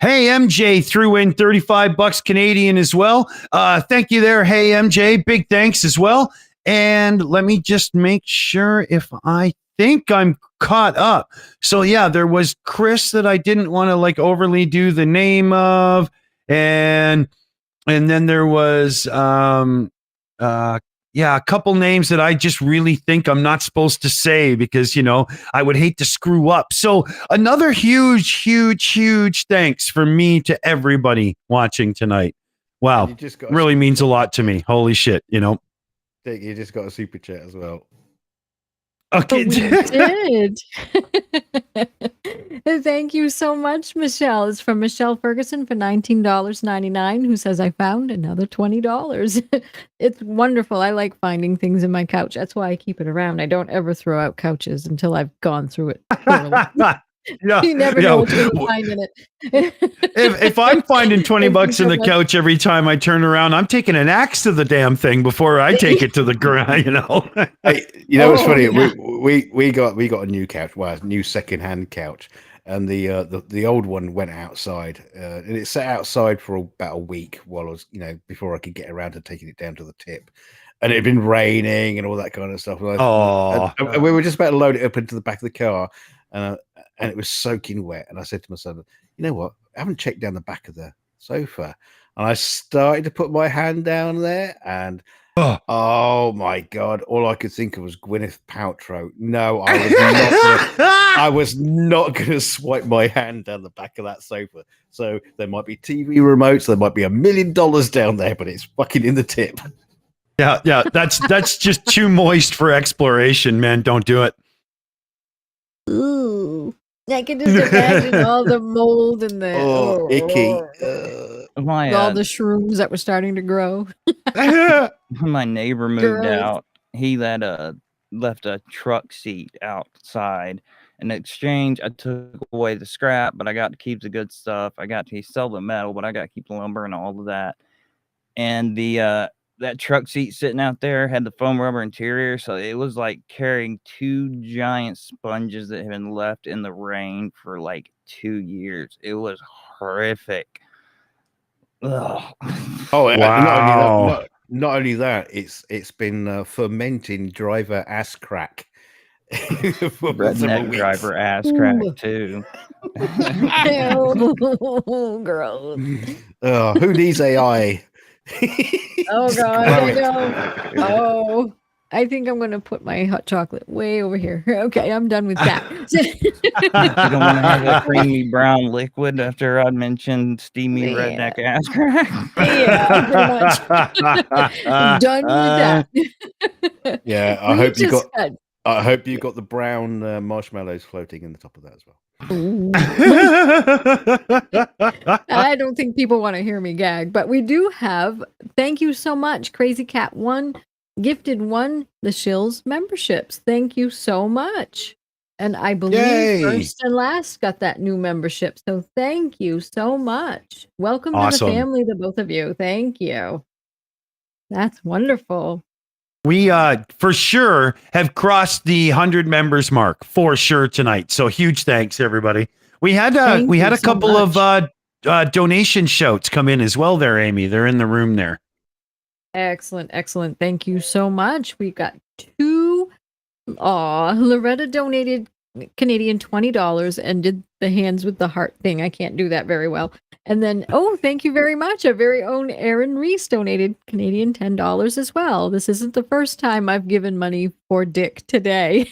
hey, MJ threw in $35 Canadian as well. Thank you there. Hey, MJ, big thanks as well. And let me just make sure if I think I'm caught up. So yeah, there was Chris that I didn't want to like overly do the name of. And then there was, yeah, a couple names that I just really think I'm not supposed to say because, you know, I would hate to screw up. So another huge thanks from me to everybody watching tonight. Wow. Really means a lot to me. Holy shit, you know. Dick, you just got a super chat as well. Okay. We did. Thank you so much, Michelle. It's from Michelle Ferguson for $19.99, who says, I found another $20. It's wonderful. I like finding things in my couch. That's why I keep it around. I don't ever throw out couches until I've gone through it thoroughly. Yeah, you never know what you're going to find in it. if I'm finding $20 in the couch every time I turn around, I'm taking an axe to the damn thing before I take it to the ground. You know. Hey, you know what's funny? Yeah. We got a new couch, well, a new second-hand couch, and the old one went outside, and it sat outside for about a week while I was, you know, before I could get around to taking it down to the tip. And it had been raining and all that kind of stuff. And we were just about to load it up into the back of the car, and it was soaking wet. And I said to my son, you know what? I haven't checked down the back of the sofa. And I started to put my hand down there, and oh my God, all I could think of was Gwyneth Paltrow. No, I was not going to swipe my hand down the back of that sofa. So there might be TV remotes, there might be $1 million down there, but it's fucking in the tip. Yeah, that's just too moist for exploration, man. Don't do it. Ooh. I can just imagine all the mold and the icky. All the shrooms that were starting to grow. When my neighbor moved out, he left a truck seat outside. In exchange, I took away the scrap, but I got to keep the good stuff. He sell the metal, but I got to keep the lumber and all of that. And that truck seat sitting out there had the foam rubber interior, so it was like carrying 2 giant sponges that had been left in the rain for like 2 years. It was horrific. Ugh. Oh, wow. Not only that, it's been fermenting driver ass crack. Redneck driver ass crack too. Oh, gross. Who needs AI? Oh God, I know. Oh, I think I'm gonna put my hot chocolate way over here. Okay, I'm done with that. You don't want to have a creamy brown liquid after I'd mentioned steamy redneck ass crack. Yeah, pretty much. Done with that. Yeah, I hope you got the brown marshmallows floating in the top of that as well. I don't think people want to hear me gag, but we do have. Thank you so much, Crazy Cat 1 gifted 1 the Shills memberships. Thank you so much, and I believe First and Last got that new membership. So thank you so much. Welcome to the family, the both of you. Thank you. That's wonderful. We for sure have crossed the 100 members mark for sure tonight. So huge thanks everybody. We had a couple of donation shouts come in as well there, Amy. They're in the room there. Excellent, excellent. Thank you so much. We've got 2. Loretta donated Canadian $20 and did the hands with the heart thing. I can't do that very well. And then, thank you very much. Our very own Aaron Reese donated Canadian $10 as well. This isn't the first time I've given money for Dick today.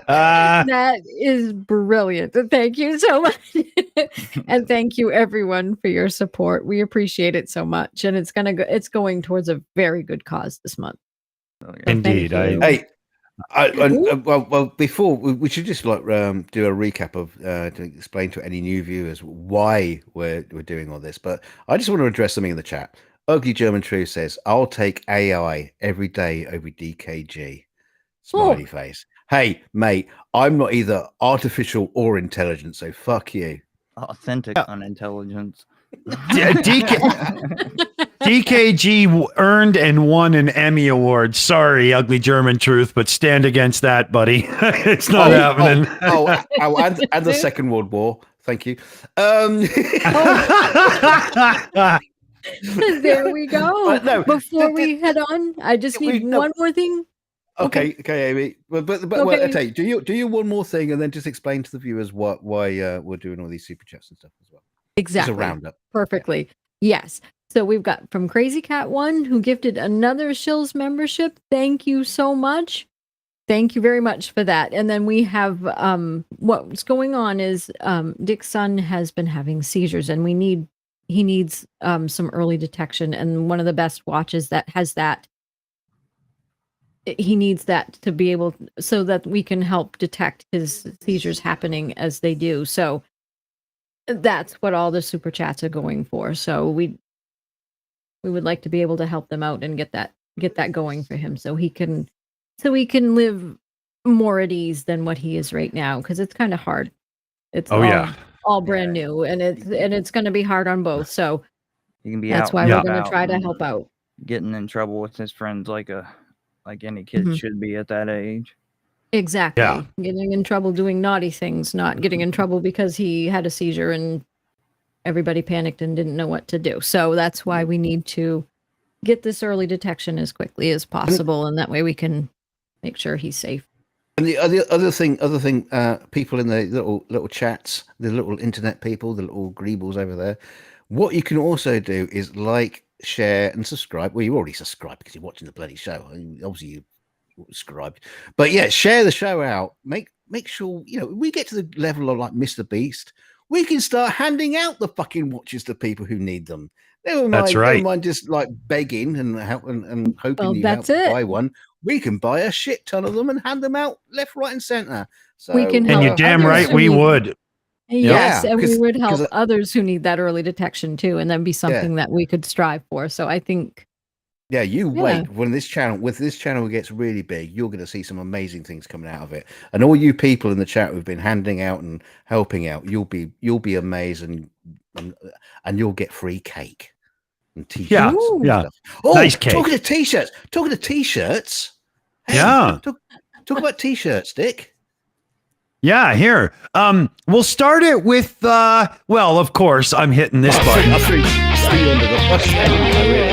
That is brilliant. Thank you so much. And thank you everyone for your support. We appreciate it so much. And it's going towards a very good cause this month. Oh, yeah. Indeed. Hey, well, before we should just do a recap of to explain to any new viewers why we're doing all this. But I just want to address something in the chat. Ugly German Truth says, "I'll take AI every day over DKG." Smiley face. Hey, mate, I'm not either artificial or intelligent, so fuck you. Authentic unintelligence. DKG earned and won an Emmy Award. Sorry, Ugly German Truth, but stand against that, buddy. It's not happening. And the Second World War. Thank you. There we go. No, Before we head on, I just need one more thing. Okay, Amy. But Okay. okay, do you one more thing and then just explain to the viewers why we're doing all these super chats and stuff as well. Exactly. Just a roundup. Perfectly. Yes. So we've got from Crazy Cat 1 who gifted another Shills membership. Thank you so much. Thank you very much for that. And then we have what's going on is Dick's son has been having seizures and he needs some early detection, and one of the best watches that has that, he needs that to be able so that we can help detect his seizures happening as they do. So that's what all the super chats are going for. So we would like to be able to help them out and get that going for him so he can live more at ease than what he is right now, because it's kind of hard. It's all brand new, and it's going to be hard on both. So You can be that's out why and we're going to about try to and help out. getting in trouble with his friends like any kid Mhm. should be at that age. Exactly. Yeah. Getting in trouble doing naughty things, not getting in trouble because he had a seizure and everybody panicked and didn't know what to do. So that's why we need to get this early detection as quickly as possible, and that way we can make sure he's safe. And the other thing, people in the little chats, the little internet people, the little greebles over there, what you can also do is like, share, and subscribe. Well, you already subscribed because you're watching the bloody show. I mean, obviously you subscribed, but yeah, share the show out. Make sure we get to the level of like Mr. Beast. We can start handing out the fucking watches to people who need them. Never mind, That's right. Never mind just like begging and help and hoping Well, you that's help it. buy one. We can buy a shit ton of them and hand them out left, right, and center. So We can And you're help damn others right who we need- would. Yes, Yeah, and we 'cause- would help 'cause- others who need that early detection too, and that'd be something that we could strive for. So I think Yeah, wait. When this channel gets really big, you're going to see some amazing things coming out of it. And all you people in the chat who've been handing out and helping out, you'll be amazed, and you'll get free cake and t-shirts. Yeah, and yeah. stuff. Oh, Nice cake. Talking of t-shirts. Hey, Yeah. Talk about t-shirts, Dick. Yeah, here. We'll start it with well, of course, I'm hitting this button. I threw you under the bus there, really.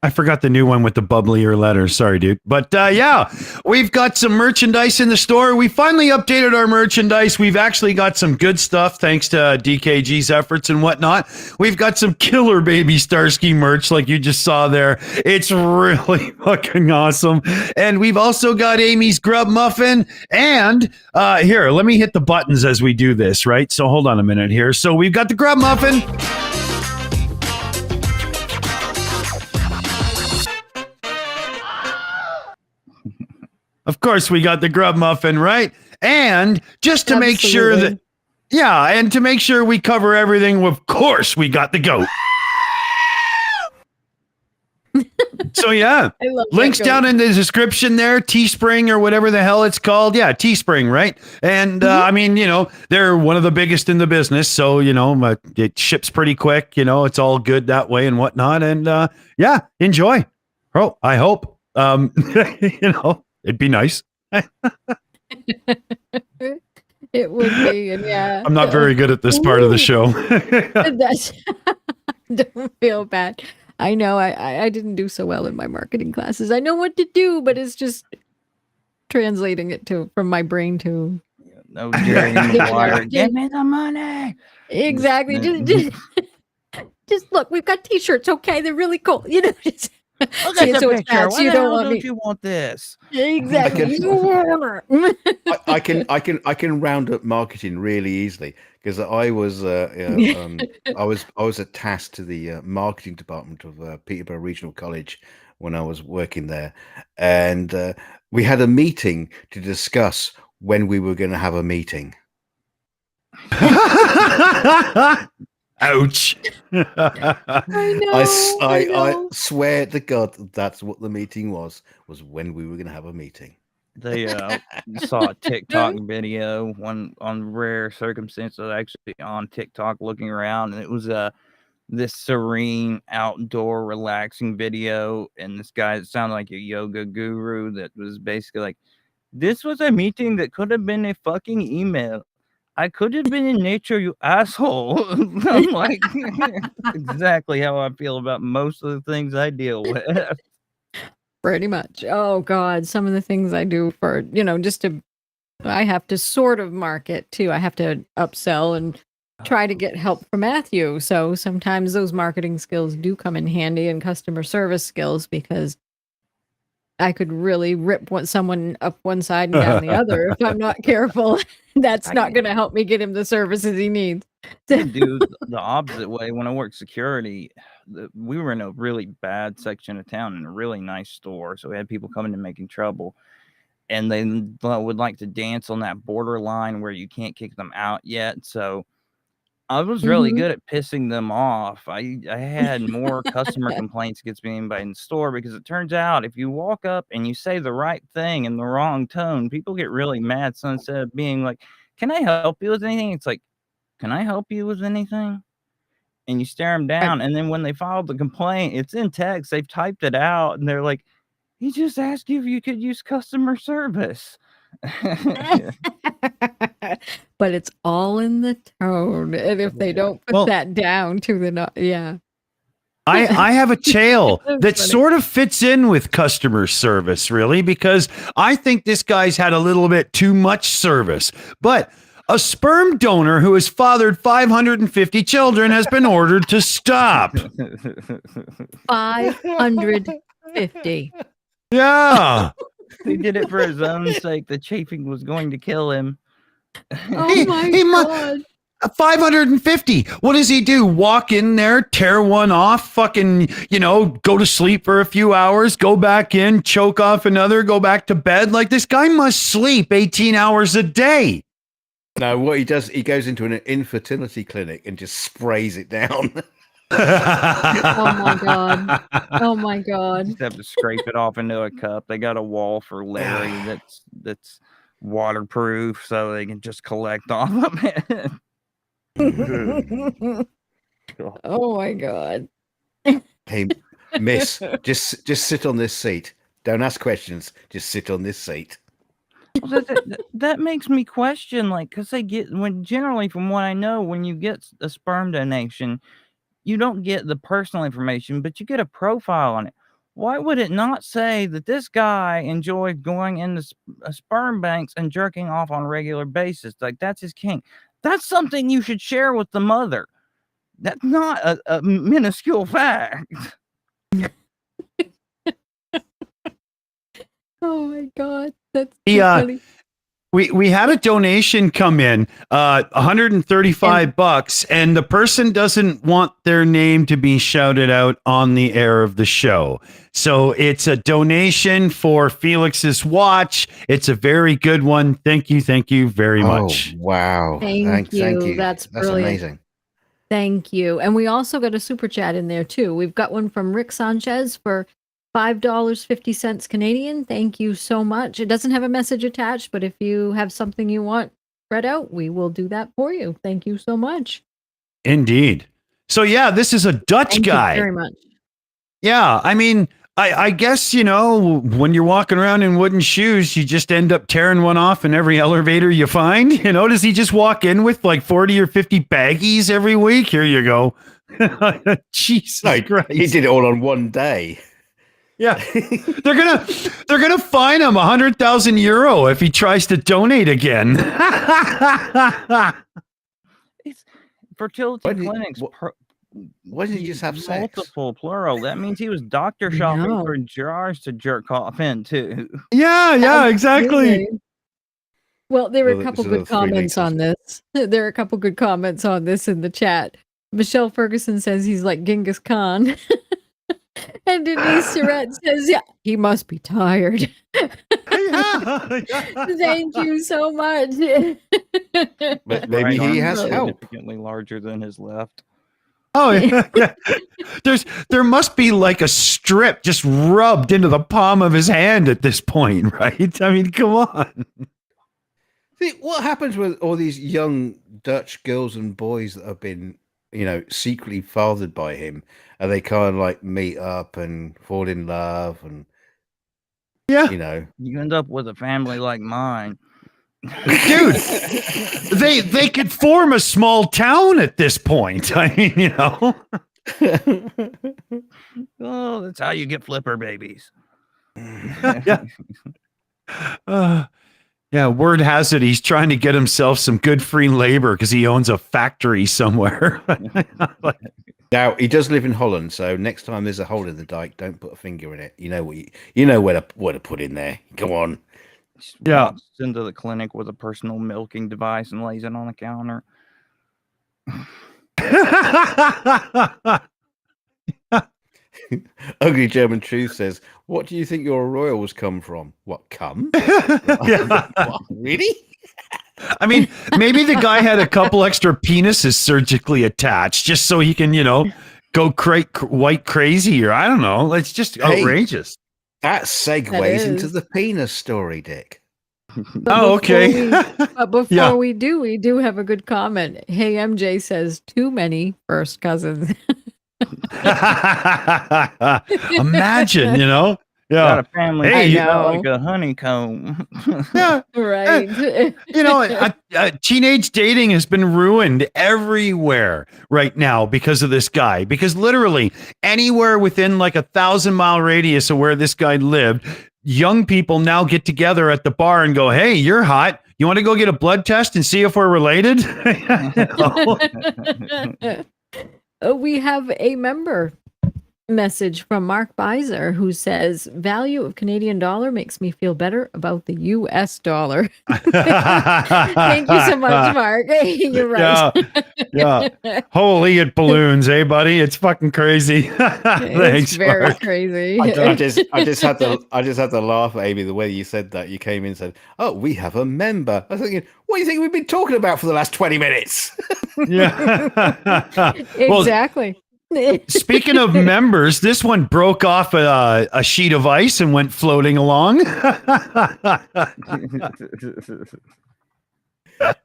I forgot the new one with the bubblier letters. Sorry, dude. But yeah, we've got some merchandise in the store. We finally updated our merchandise. We've actually got some good stuff thanks to DKG's efforts and whatnot. We've got some killer Baby Starsky merch like you just saw there. It's really fucking awesome. And we've also got Amy's Grub Muffin. And here, let me hit the buttons as we do this, right? So hold on a minute here. So we've got the Grub Muffin. Of course, we got the Grub Muffin, right? And just to make sure that, yeah, and to make sure we cover everything, of course, we got the goat. So yeah, I love that links goat. down in the description there, Teespring or whatever the hell it's called. Yeah, Teespring, right? And I mean, they're one of the biggest in the business, so it ships pretty quick. It's all good that way and whatnot. And yeah, enjoy. Oh, I hope. It'd be nice. It would be, and yeah. I'm not very good at this part of the show. That's don't feel bad. I know I didn't do so well in my marketing classes. I know what to do, but it's just translating it from my brain to No Jerry Maguire. Give me the money. exactly. Just look, we've got T-shirts. Okay, they're really cool. Just Look say at it the so it's picture. bad, Why so you the don't hell want don't me. you want this? Exactly. I can round up marketing really easily because I was attached to the marketing department of Peterborough Regional College when I was working there, and we had a meeting to discuss when we were going to have a meeting. Ouch. I swear to God that's what the meeting was when we were going to have a meeting. They saw a TikTok video, one on rare circumstances, actually on TikTok looking around, and it was this serene outdoor relaxing video, and this guy that sounded like a yoga guru that was basically like, this was a meeting that could have been a fucking email. I could have been in nature, you asshole. I'm like, exactly how I feel about most of the things I deal with. Pretty much. Oh God, some of the things I do for I have to sort of market too. I have to upsell and try to get help from Matthew. So sometimes those marketing skills do come in handy, and customer service skills, because I could really rip someone up one side and down the other if I'm not careful. That's not going to help me get him the services he needs. I do the opposite way. When I worked security, we were in a really bad section of town in a really nice store. So we had people coming and making trouble. And they would like to dance on that borderline where you can't kick them out yet. So I was really good at pissing them off. I had more customer complaints against me anybody in the store, because it turns out if you walk up and you say the right thing in the wrong tone, people get really mad. So instead of being like, can I help you with anything? It's like, can I help you with anything? And you stare them down. And then when they filed the complaint, it's in text. They've typed it out and they're like, he just asked you if you could use customer service. But it's all in the tone, and if they don't put that down to I have a tale that funny. sort of fits in with customer service, really, because I think this guy's had a little bit too much service. But a sperm donor who has fathered 550 children has been ordered to stop. 550. Yeah. He did it for his own sake. The chafing was going to kill him. Oh my God. 550. What does he do? Walk in there, tear one off, fucking, go to sleep for a few hours, go back in, choke off another, go back to bed. Like, this guy must sleep 18 hours a day. No, what he does, he goes into an infertility clinic and just sprays it down. Oh my God. Oh my God. Just have to scrape it off into a cup. They got a wall for Larry that's waterproof, so they can just collect off of it. Oh my God. Hey, miss, just sit on this seat. Don't ask questions. Just sit on this seat. Well, that makes me question, like, because generally, from what I know, when you get a sperm donation, you don't get the personal information, but you get a profile on it. Why would it not say that this guy enjoyed going into sperm banks and jerking off on a regular basis? Like, that's his kink. That's something you should share with the mother. That's not a minuscule fact. Oh my God. That's so funny. We had a donation come in, $135, and the person doesn't want their name to be shouted out on the air of the show. So it's a donation for Felix's watch. It's a very good one. Thank you very much. Wow. Thank you. That's brilliant. Amazing. Thank you. And we also got a super chat in there too. We've got one from Rick Sanchez for $5.50 Canadian. Thank you so much. It doesn't have a message attached, but if you have something you want read out, we will do that for you. Thank you so much. Indeed. So yeah, this is a Dutch Thank guy. you very much. Yeah, I mean, I guess, when you're walking around in wooden shoes, you just end up tearing one off in every elevator you find. Does he just walk in with like 40 or 50 baggies every week? Here you go. Jesus Christ. He did it all on one day. Yeah. They're gonna fine him €100,000 if he tries to donate again. It's fertility clinics. Why didn't he just have sex? Multiple, plural. That means he was doctor I shopping know. for jars to jerk off into. Yeah, exactly. Well, there were a Well, couple so good the 3 comments liters. on this. There are a couple good comments on this in the chat. Michelle Ferguson says he's like Genghis Khan. And Denise Surratt says, yeah, he must be tired. Thank you so much. But maybe he has arm is help. significantly larger than his left. Oh yeah. There must be like a strip just rubbed into the palm of his hand at this point, right? I mean, come on. See, what happens with all these young Dutch girls and boys that have been, secretly fathered by him? And they kind of like meet up and fall in love, and Yeah. You end up with a family like mine. Dude, they could form a small town at this point. I mean, Oh, that's how you get flipper babies. Yeah. Yeah, word has it he's trying to get himself some good free labor because he owns a factory somewhere. Now he does live in Holland, so next time there's a hole in the dike, don't put a finger in it. You know where to put in there. Go on. Yeah. Walks into the clinic with a personal milking device and lays it on the counter. Ugly German Truth says, "What do you think your royals come from? What come? Yeah. What, really? I mean, maybe the guy had a couple extra penises surgically attached just so he can, go white crazy, or I don't know. It's just outrageous. That segues into the penis story, Dick. Oh, okay. But before Yeah. we do have a good comment. Hey, MJ says too many first cousins. Imagine, Got Yeah. a family Hey, like a honeycomb. Yeah. Right. Teenage dating has been ruined everywhere right now because of this guy. Because literally anywhere within like 1,000-mile radius of where this guy lived, young people now get together at the bar and go, "Hey, you're hot. You want to go get a blood test and see if we're related?" We have a member message from Mark Beiser who says, value of Canadian dollar makes me feel better about the US dollar. Thank you so much, Mark. You're right. Yeah. Holy, it balloons, buddy? It's fucking crazy. Thanks, It's very Mark. crazy. I just had to laugh at Amy the way you said that. You came in and said, "Oh, we have a member." I was thinking, what do you think we've been talking about for the last 20 minutes? Yeah. Exactly. Speaking of members, this one broke off a sheet of ice and went floating along.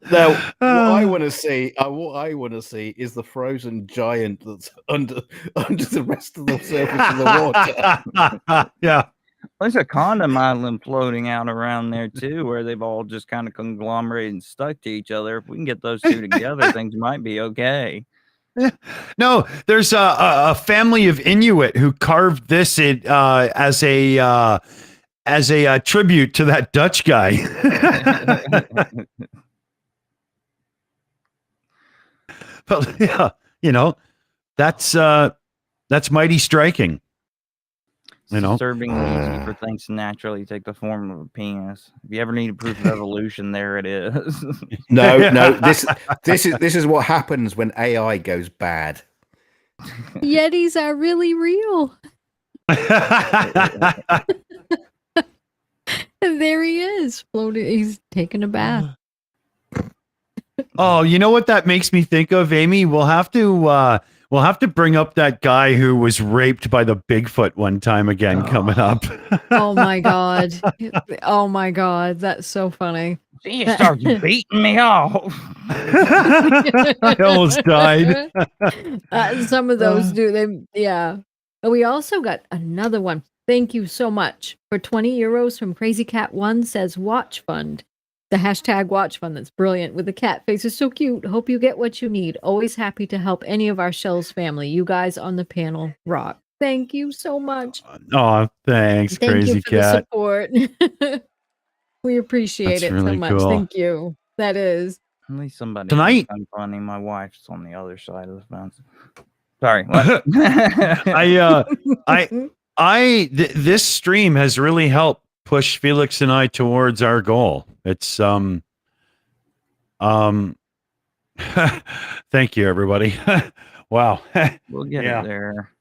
Now, what I want to see is the frozen giant that's under the rest of the surface of the water. Yeah. There's a condom island floating out around there too, where they've all just kind of conglomerated and stuck to each other. If we can get those two together, things might be okay. No, there's a family of Inuit who carved this as a tribute to that Dutch guy. But yeah, that's mighty striking. Disturbingly easy for things to naturally take the form of a penis. If you ever need proof of evolution, there it is. No, this is what happens when AI goes bad. Yetis are really real. And there he is, floating. He's taking a bath. Oh, you know what that makes me think of, Amy? We'll have to We'll have to bring up that guy who was raped by the Bigfoot one time again coming up. Oh my god. Oh my god. That's so funny. See, you started beating me off. I almost died. Some of those do. Yeah. But we also got another one. Thank you so much. For 20 euros from Crazy Cat 1 says Watch Fund. The hashtag Watch Fund. That's brilliant. With the cat face is so cute. Hope you get what you need. Always happy to help any of our Shills family. You guys on the panel rock. Thank you so much. Oh, thanks, Thank Crazy you for Cat. the support. We appreciate That's it really so much. cool. Thank you. That is. At least somebody Tonight- thinks I'm funny. My wife's on the other side of the fence. Sorry. What? This stream has really helped push Felix and I towards our goal. It's thank you, everybody. Wow. We'll get Yeah. it there.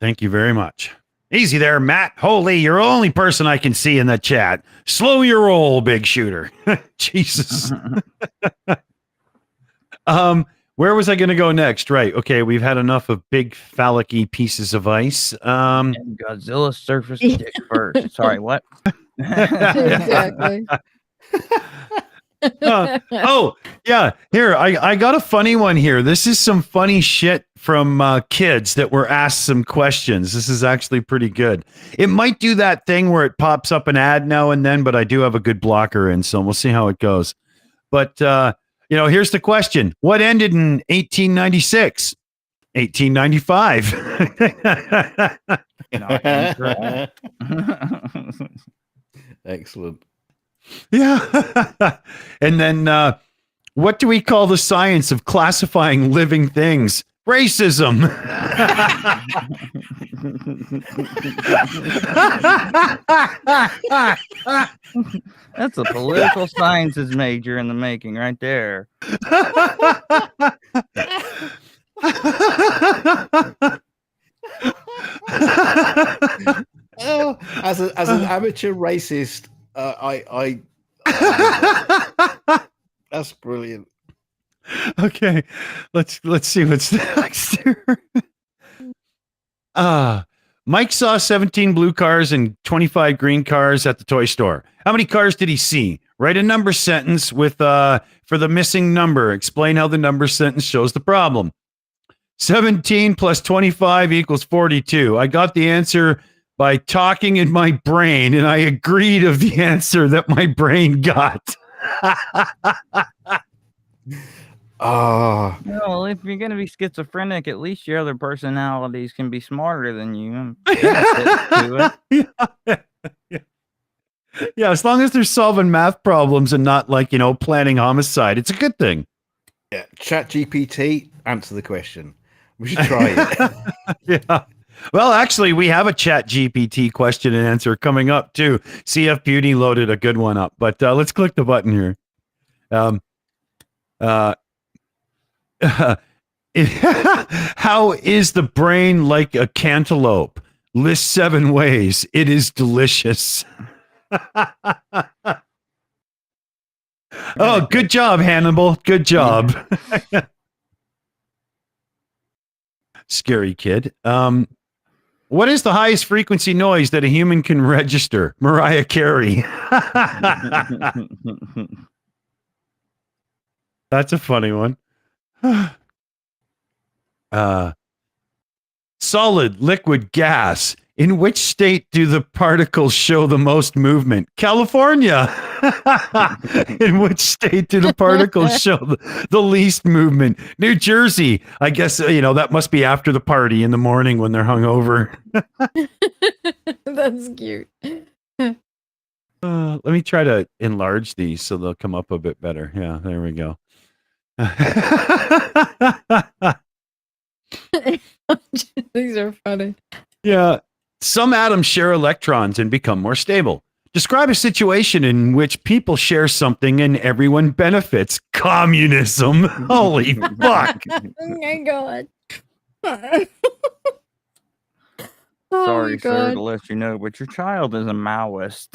Thank you very much. Easy there, Matt. Holy, you're the only person I can see in the chat. Slow your roll, big shooter. Jesus. Where was I going to go next? Right. Okay. We've had enough of big phallic-y pieces of ice. And Godzilla surfaced dick first. Sorry, what? Exactly. Oh, yeah. Here, I got a funny one here. This is some funny shit from kids that were asked some questions. This is actually pretty good. It might do that thing where it pops up an ad now and then, but I do have a good blocker in, so we'll see how it goes. But, here's the question. What ended in 1896? 1895. Not incorrect. Excellent. Yeah. And then what do we call the science of classifying living things? Racism. That's a political sciences major in the making right there. Oh, as an amateur racist, that's brilliant. Okay, let's see what's next here. Mike saw 17 blue cars and 25 green cars at the toy store. How many cars did he see? Write a number sentence with for the missing number. Explain how the number sentence shows the problem. 17 plus 25 equals 42. I got the answer by talking in my brain, and I agreed of the answer that my brain got. Oh, Well, if you're going to be schizophrenic, at least your other personalities can be smarter than you. To it. Yeah, as long as they're solving math problems and not planning homicide, it's a good thing. yeah. ChatGPT, answer the question. We should try it. Yeah. Well, actually, we have a Chat GPT question and answer coming up too. CF Beauty loaded a good one up, but let's click the button here. How is the brain like a cantaloupe? List 7 ways. It is delicious. Oh, good job, Hannibal. Good job. Scary kid. What is the highest frequency noise that a human can register? Mariah Carey. That's a funny one. Solid, liquid, gas. In which state do the particles show the most movement? California. In which state do the particles show the least movement? New Jersey. I guess, that must be after the party in the morning when they're hungover. That's cute. Let me try to enlarge these so they'll come up a bit better. Yeah, there we go. These are funny. Yeah. Some atoms share electrons and become more stable. Describe a situation in which people share something and everyone benefits. Communism. Holy fuck. Oh my god. Sorry, sir, to let you know, but your child is a Maoist.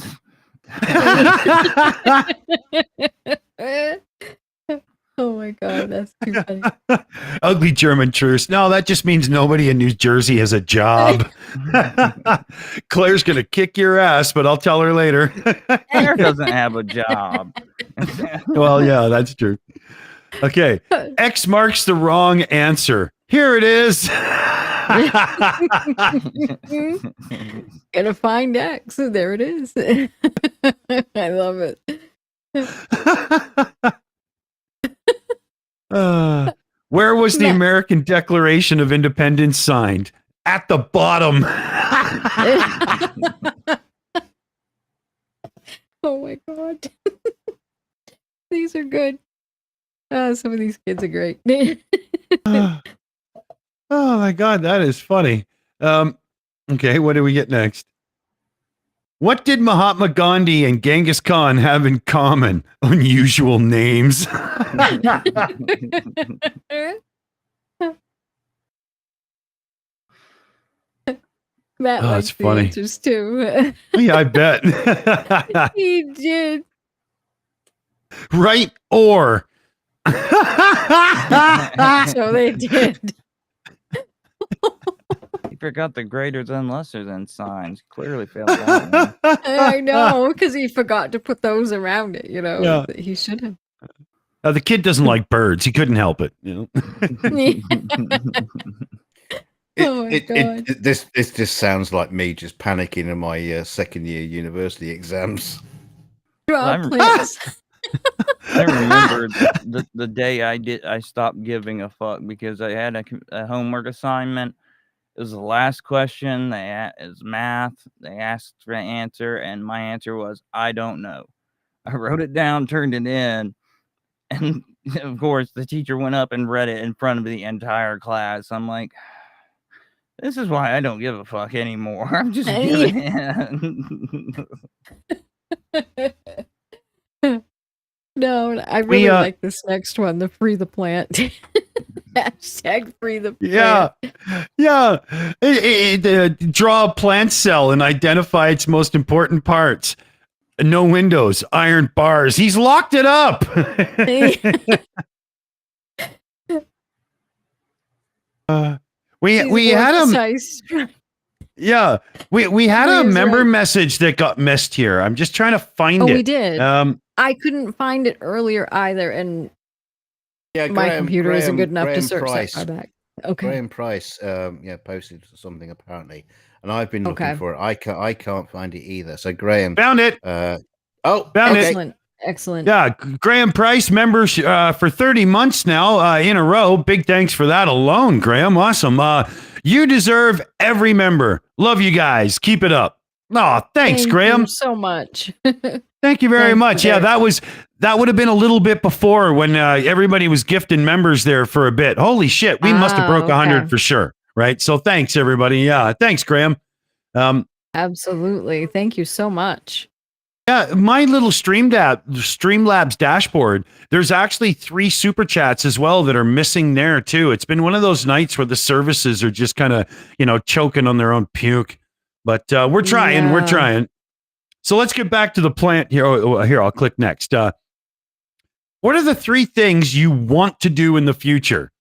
Oh my god, that's too funny. Ugly German truce. No, that just means nobody in New Jersey has a job. Claire's going to kick your ass, but I'll tell her later. Claire doesn't have a job. Well, yeah, that's true. Okay. X marks the wrong answer. Here it is. Gonna find X. There it is. I love it. Where was the Matt. American Declaration of Independence signed? At the bottom. Oh my god. These are good. Some of these kids are great. Oh my god, that is funny. Okay, what do we get next? What did Mahatma Gandhi and Genghis Khan have in common? Unusual names. Matt Oh, likes it's the funny. answers too. Yeah, I bet. He did. Right or. So they did. He forgot the greater than, lesser than signs. Clearly failed that one. I know, because he forgot to put those around it, Yeah. He should have. The kid doesn't like birds. He couldn't help it. Oh my God. This just sounds like me just panicking in my second year university exams. Draw I'm- plants. I remember the day I stopped giving a fuck because I had a homework assignment. It was the last question. It was math. They asked for an answer, and my answer was, I don't know. I wrote it down, turned it in, and of course, the teacher went up and read it in front of the entire class. I'm like, this is why I don't give a fuck anymore. I'm just giving in. No, I really like this next one, the free the plant. Hashtag free the plant. Yeah. Draw a plant cell and identify its most important parts. No windows, iron bars. He's locked it up. We had him. Yeah, we had a member message that got missed here. I'm just trying to find it. We did. I couldn't find it earlier either, and my computer isn't good enough to search that far back. Okay. Graham Price, posted something apparently, and I've been looking for it. I can't find it either. So Graham found it. Found it. Excellent. Yeah, Graham Price, member for 30 months now in a row. Big thanks for that alone, Graham. Awesome. You deserve every member. Love you guys. Keep it up. Oh, thanks, Graham. You so much. Thank you very much. Yeah, that would have been a little bit before when everybody was gifting members there for a bit. Holy shit, we must have broke 100 for sure, right? So thanks, everybody. Yeah, thanks, Graham. Absolutely. Thank you so much. Yeah, my little Streamlabs dashboard, there's actually 3 super chats as well that are missing there too. It's been one of those nights where the services are just kind of, choking on their own puke. But we're trying. We're trying. So let's get back to the plant here. Here, I'll click next. What are the 3 things you want to do in the future?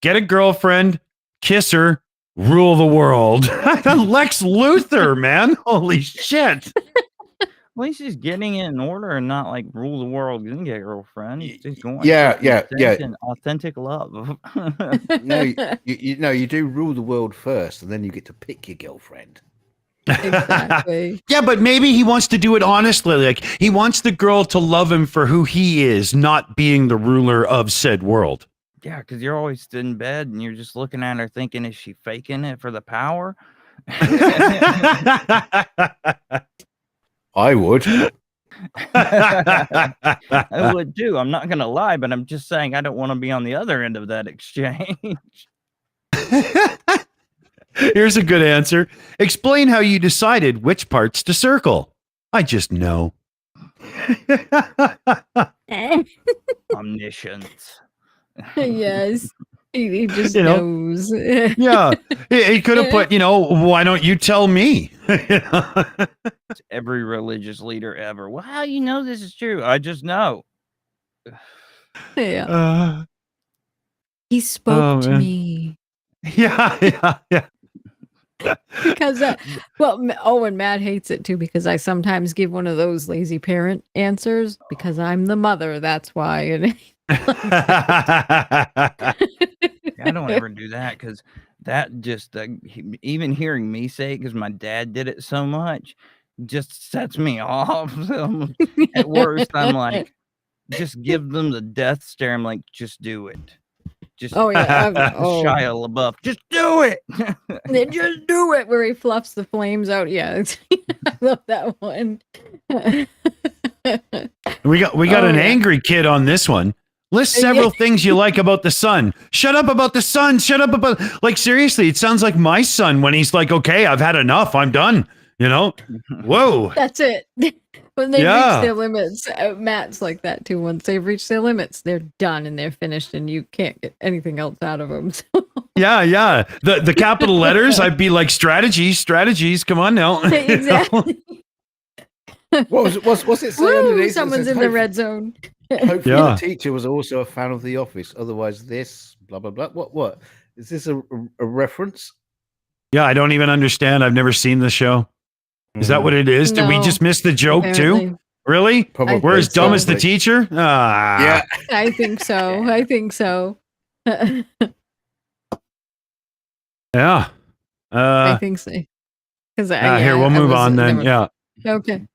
Get a girlfriend, kiss her, rule the world. Lex Luthor, man. Holy shit. At least he's getting it in order and not like rule the world and get a girlfriend. He's just going authentic love. No, you do rule the world first, and then you get to pick your girlfriend. Exactly. Yeah, but maybe he wants to do it honestly. Like he wants the girl to love him for who he is, not being the ruler of said world. Yeah, because you're always in bed and you're just looking at her thinking, is she faking it for the power? I would. I would too. I'm not going to lie, but I'm just saying I don't want to be on the other end of that exchange. Here's a good answer. Explain how you decided which parts to circle. I just know. Omniscience. Yes. He just knows. Yeah. He could have put, why don't you tell me? Every religious leader ever. Well, how you know this is true? I just know. Yeah. Uh, He spoke to man. me. Yeah. Because and Matt hates it too because I sometimes give one of those lazy parent answers because I'm the mother. That's why. And I don't ever do that because that just even hearing me say it because my dad did it so much just sets me off. So at worst, I'm like, just give them the death stare. I'm like, just do it. Just Shia LaBeouf, just do it. Then just do it where he fluffs the flames out. Yeah, I love that one. we got an angry kid on this one. List several things you like about the sun. Shut up about the sun. Shut up about, like, seriously, it sounds like my son when he's like, okay, I've had enough. I'm done. You know? Whoa. That's it. When they reach their limits, Matt's like that too. Once they've reached their limits, they're done and they're finished, and you can't get anything else out of them. So. Yeah. The capital letters, I'd be like, strategies. Come on now. Exactly. What's it say underneath? Someone's in the red zone. Hopefully the teacher was also a fan of The Office. Otherwise, this blah blah blah. What is this a reference? Yeah, I don't even understand. I've never seen the show. Is that what it is? Did we just miss the joke too? Really? Probably. We're as dumb as the teacher? Yeah. I think so. Yeah. I think so. Here, we'll move on then. Yeah. Okay.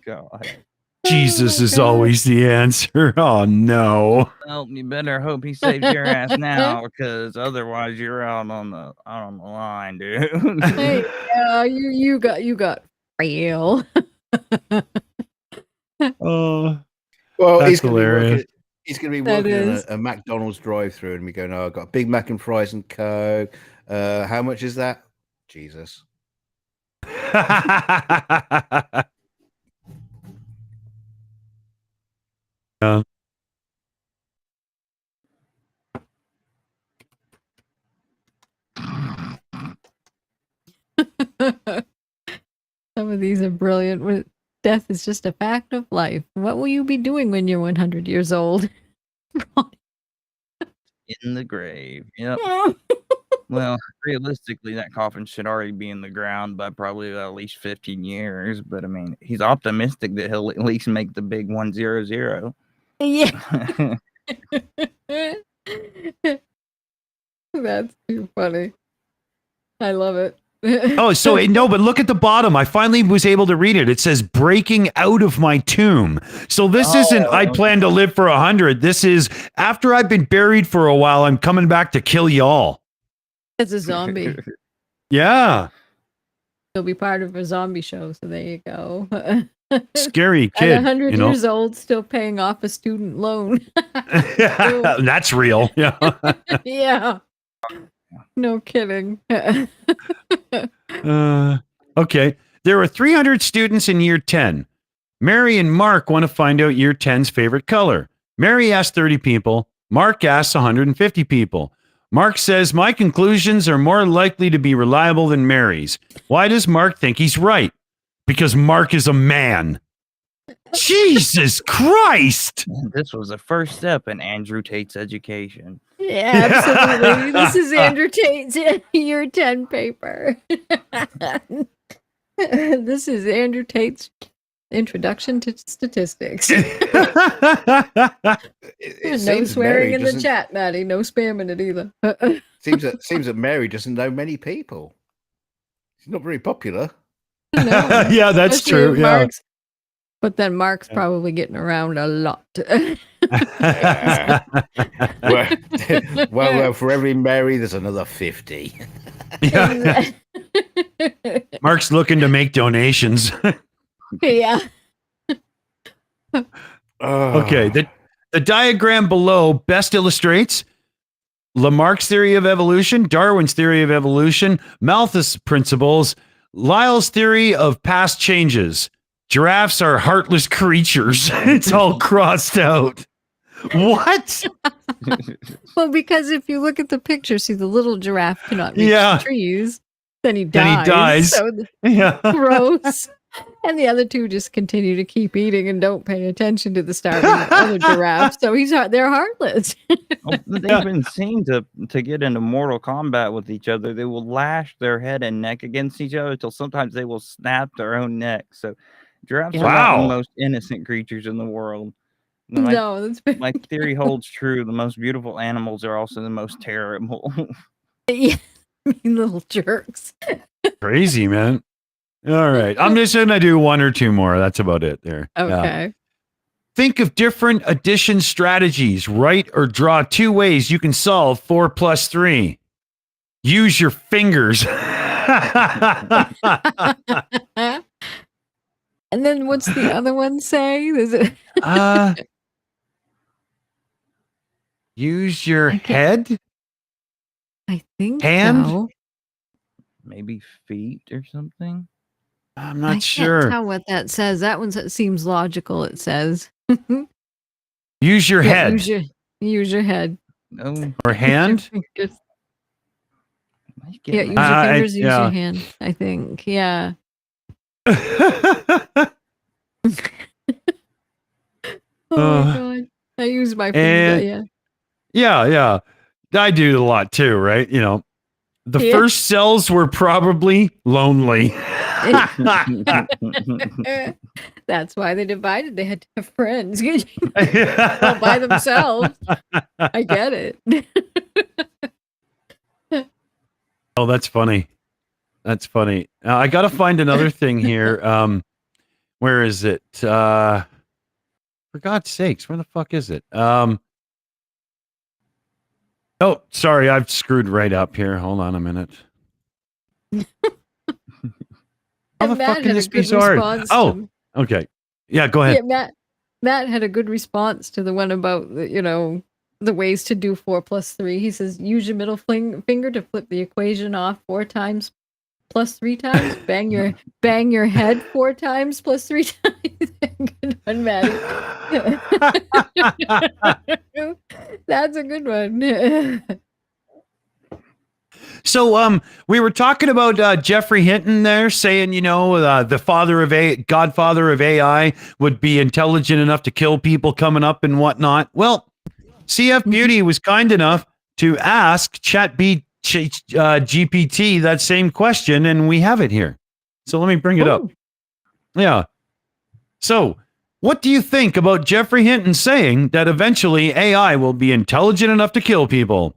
God. Jesus is always the answer. Oh no. Well, you better hope he saves your ass now, because otherwise you're out on the line, dude. Hey, you got real. Oh, well, that's hilarious. He's going to be working on a McDonald's drive-through, and we go, "No, I've got a Big Mac and fries and Coke. How much is that?" Jesus. Yeah. Some of these are brilliant. Death is just a fact of life. What will you be doing when you're 100 years old? In the grave. Yep. Well, realistically, that coffin should already be in the ground by probably at least 15 years. But I mean, he's optimistic that he'll at least make the big 100. Yeah. That's too funny. I love it. But look at the bottom. I finally was able to read it. It says breaking out of my tomb. So this isn't, I plan to live for 100. This is, after I've been buried for a while, I'm coming back to kill y'all. It's a zombie. Yeah. He'll be part of a zombie show. So there you go. Scary kid. At 100 years old, still paying off a student loan. That's real. Yeah. Yeah. No kidding. Okay. There are 300 students in year 10. Mary and Mark want to find out year 10's favorite color. Mary asks 30 people. Mark asks 150 people. Mark says, my conclusions are more likely to be reliable than Mary's. Why does Mark think he's right? Because Mark is a man. Jesus Christ! This was the first step in Andrew Tate's education. Yeah, absolutely. This is Andrew Tate's year 10 paper. This is Andrew Tate's introduction to statistics. There's no swearing in the chat, Maddie. No spamming it either. seems that Mary doesn't know many people. She's not very popular. No, yeah, that's true. Yeah. But then Mark's probably getting around a lot. well, for every Mary, there's another 50. Yeah. Mark's looking to make donations. Yeah. Okay. The diagram below best illustrates Lamarck's theory of evolution, Darwin's theory of evolution, Malthus principles, Lyell's theory of past changes. Giraffes are heartless creatures. It's all crossed out. What? Well, because if you look at the picture, see the little giraffe cannot reach the trees. Then he Then dies. he dies. So Yeah. gross. And the other two just continue to keep eating and don't pay attention to the starving other giraffes. So they're heartless. They've been seen to get into mortal combat with each other. They will lash their head and neck against each other till sometimes they will snap their own neck. So giraffes are not the Wow. most innocent creatures in the world. No, that's My theory holds true. The most beautiful animals are also the most terrible. yeah, mean little jerks. Crazy, man. All right. I'm just going to do one or two more. That's about it there. Yeah. Okay. Think of different addition strategies. Write or draw 2 ways you can solve 4 + 3. Use your fingers. And then what's the other one say? Is it use your head? I think Hand? so. Maybe feet or something. I'm I not sure. can't tell what that says. That one seems logical, it says. Use your head Use your head. No. or hand? Use Yeah, your fingers, use your hand, I think. Yeah. Oh my god. I use my finger, Yeah. I do it a lot too, right? You know, the first cells were probably lonely. That's why they divided. They had to have friends. All by themselves. I get it. Oh, that's funny. That's funny. I got to find another thing here. Where is it? For God's sakes, where the fuck is it? Oh, sorry, I've screwed right up here. Hold on a minute. How the fuck can this be so hard? Oh, okay. Yeah, go ahead. Yeah, Matt had a good response to the one about the ways to do 4 + 3. He says use your middle finger to flip the equation off 4 times plus 3 times. Bang your head 4 times plus 3 times. Good one, Maddie. That's a good one. So we were talking about Jeffrey Hinton there saying, the godfather of AI would be intelligent enough to kill people coming up and whatnot. Well, CF Beauty was kind enough to ask GPT that same question, and we have it here. So let me bring it up. Yeah. So what do you think about Jeffrey Hinton saying that eventually AI will be intelligent enough to kill people?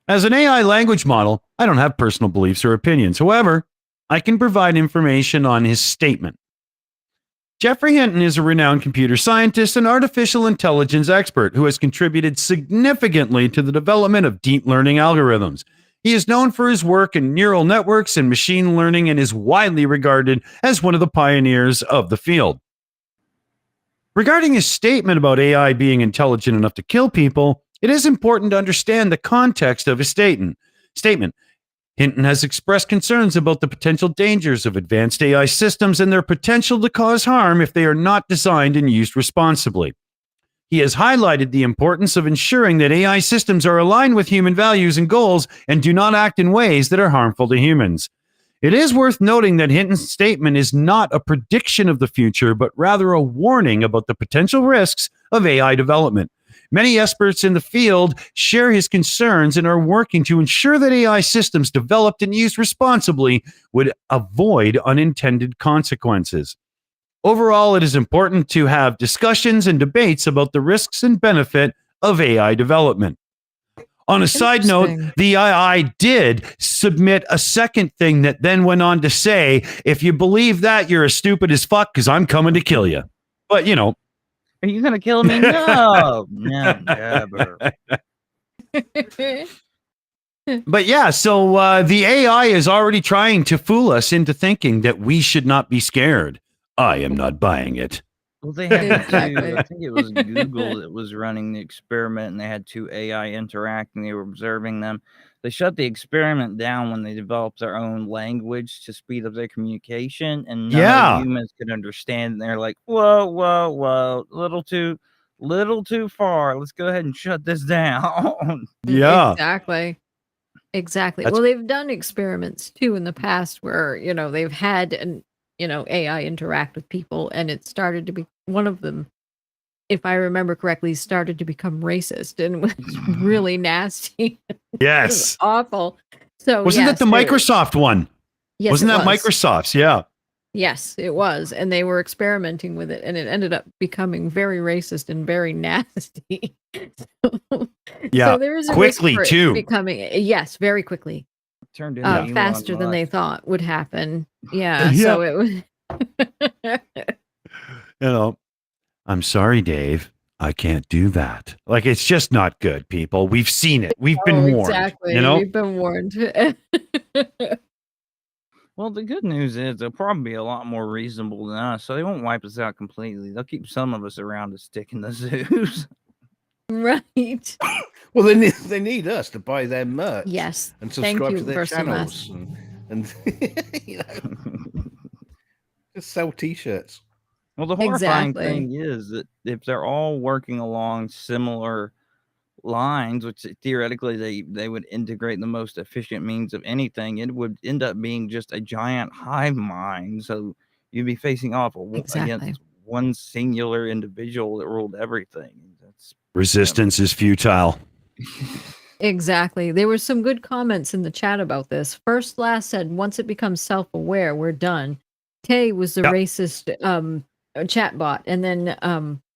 As an AI language model, I don't have personal beliefs or opinions. However, I can provide information on his statement. Jeffrey Hinton is a renowned computer scientist and artificial intelligence expert who has contributed significantly to the development of deep learning algorithms. He is known for his work in neural networks and machine learning and is widely regarded as one of the pioneers of the field. Regarding his statement about AI being intelligent enough to kill people, it is important to understand the context of his statement. Hinton has expressed concerns about the potential dangers of advanced AI systems and their potential to cause harm if they are not designed and used responsibly. He has highlighted the importance of ensuring that AI systems are aligned with human values and goals and do not act in ways that are harmful to humans. It is worth noting that Hinton's statement is not a prediction of the future, but rather a warning about the potential risks of AI development. Many experts in the field share his concerns and are working to ensure that AI systems developed and used responsibly would avoid unintended consequences. Overall, it is important to have discussions and debates about the risks and benefit of AI development. On a side note, the AI did submit a second thing that then went on to say, if you believe that, you're as stupid as fuck because I'm coming to kill you. But, Are you gonna kill me? No, never. But yeah, so the AI is already trying to fool us into thinking that we should not be scared. I am not buying it. Well, they had I think it was Google that was running the experiment, and they had 2 AI interacting. They were observing them. They shut the experiment down when they developed their own language to speed up their communication, and none of the humans could understand. And they're like, whoa, little too far. Let's go ahead and shut this down. Yeah, Exactly. Exactly. That's Well, they've done experiments too in the past where, they've had AI interact with people, and it started to be one of them, if I remember correctly, started to become racist and was really nasty. It was yes. awful. So Wasn't that yes, the Microsoft one? yes, Wasn't it that was. Microsoft's? Yeah. Yes, it was. And they were experimenting with it, and it ended up becoming very racist and very nasty. so, Yeah. so there is a Quickly, risk for it too. becoming, yes, very quickly. Turned into Elon Faster than they Musk. thought would happen. Yeah, Yeah. so it was. I'm sorry, Dave. I can't do that. Like, it's just not good, people. We've seen it. We've been warned. Exactly. We've been warned. Well, the good news is they'll probably be a lot more reasonable than us, so they won't wipe us out completely. They'll keep some of us around to stick in the zoos. Right. Well, they need us to buy their merch. Yes. And Thank subscribe you, to their channels and just sell T-shirts. Well, the horrifying Exactly. thing is that if they're all working along similar lines, which theoretically they would integrate the most efficient means of anything, it would end up being just a giant hive mind. So you'd be facing off Exactly. against one singular individual that ruled everything. That's Resistance is futile. Exactly. There were some good comments in the chat about this. First Last said, once it becomes self-aware, we're done. Tay was the racist chatbot. And then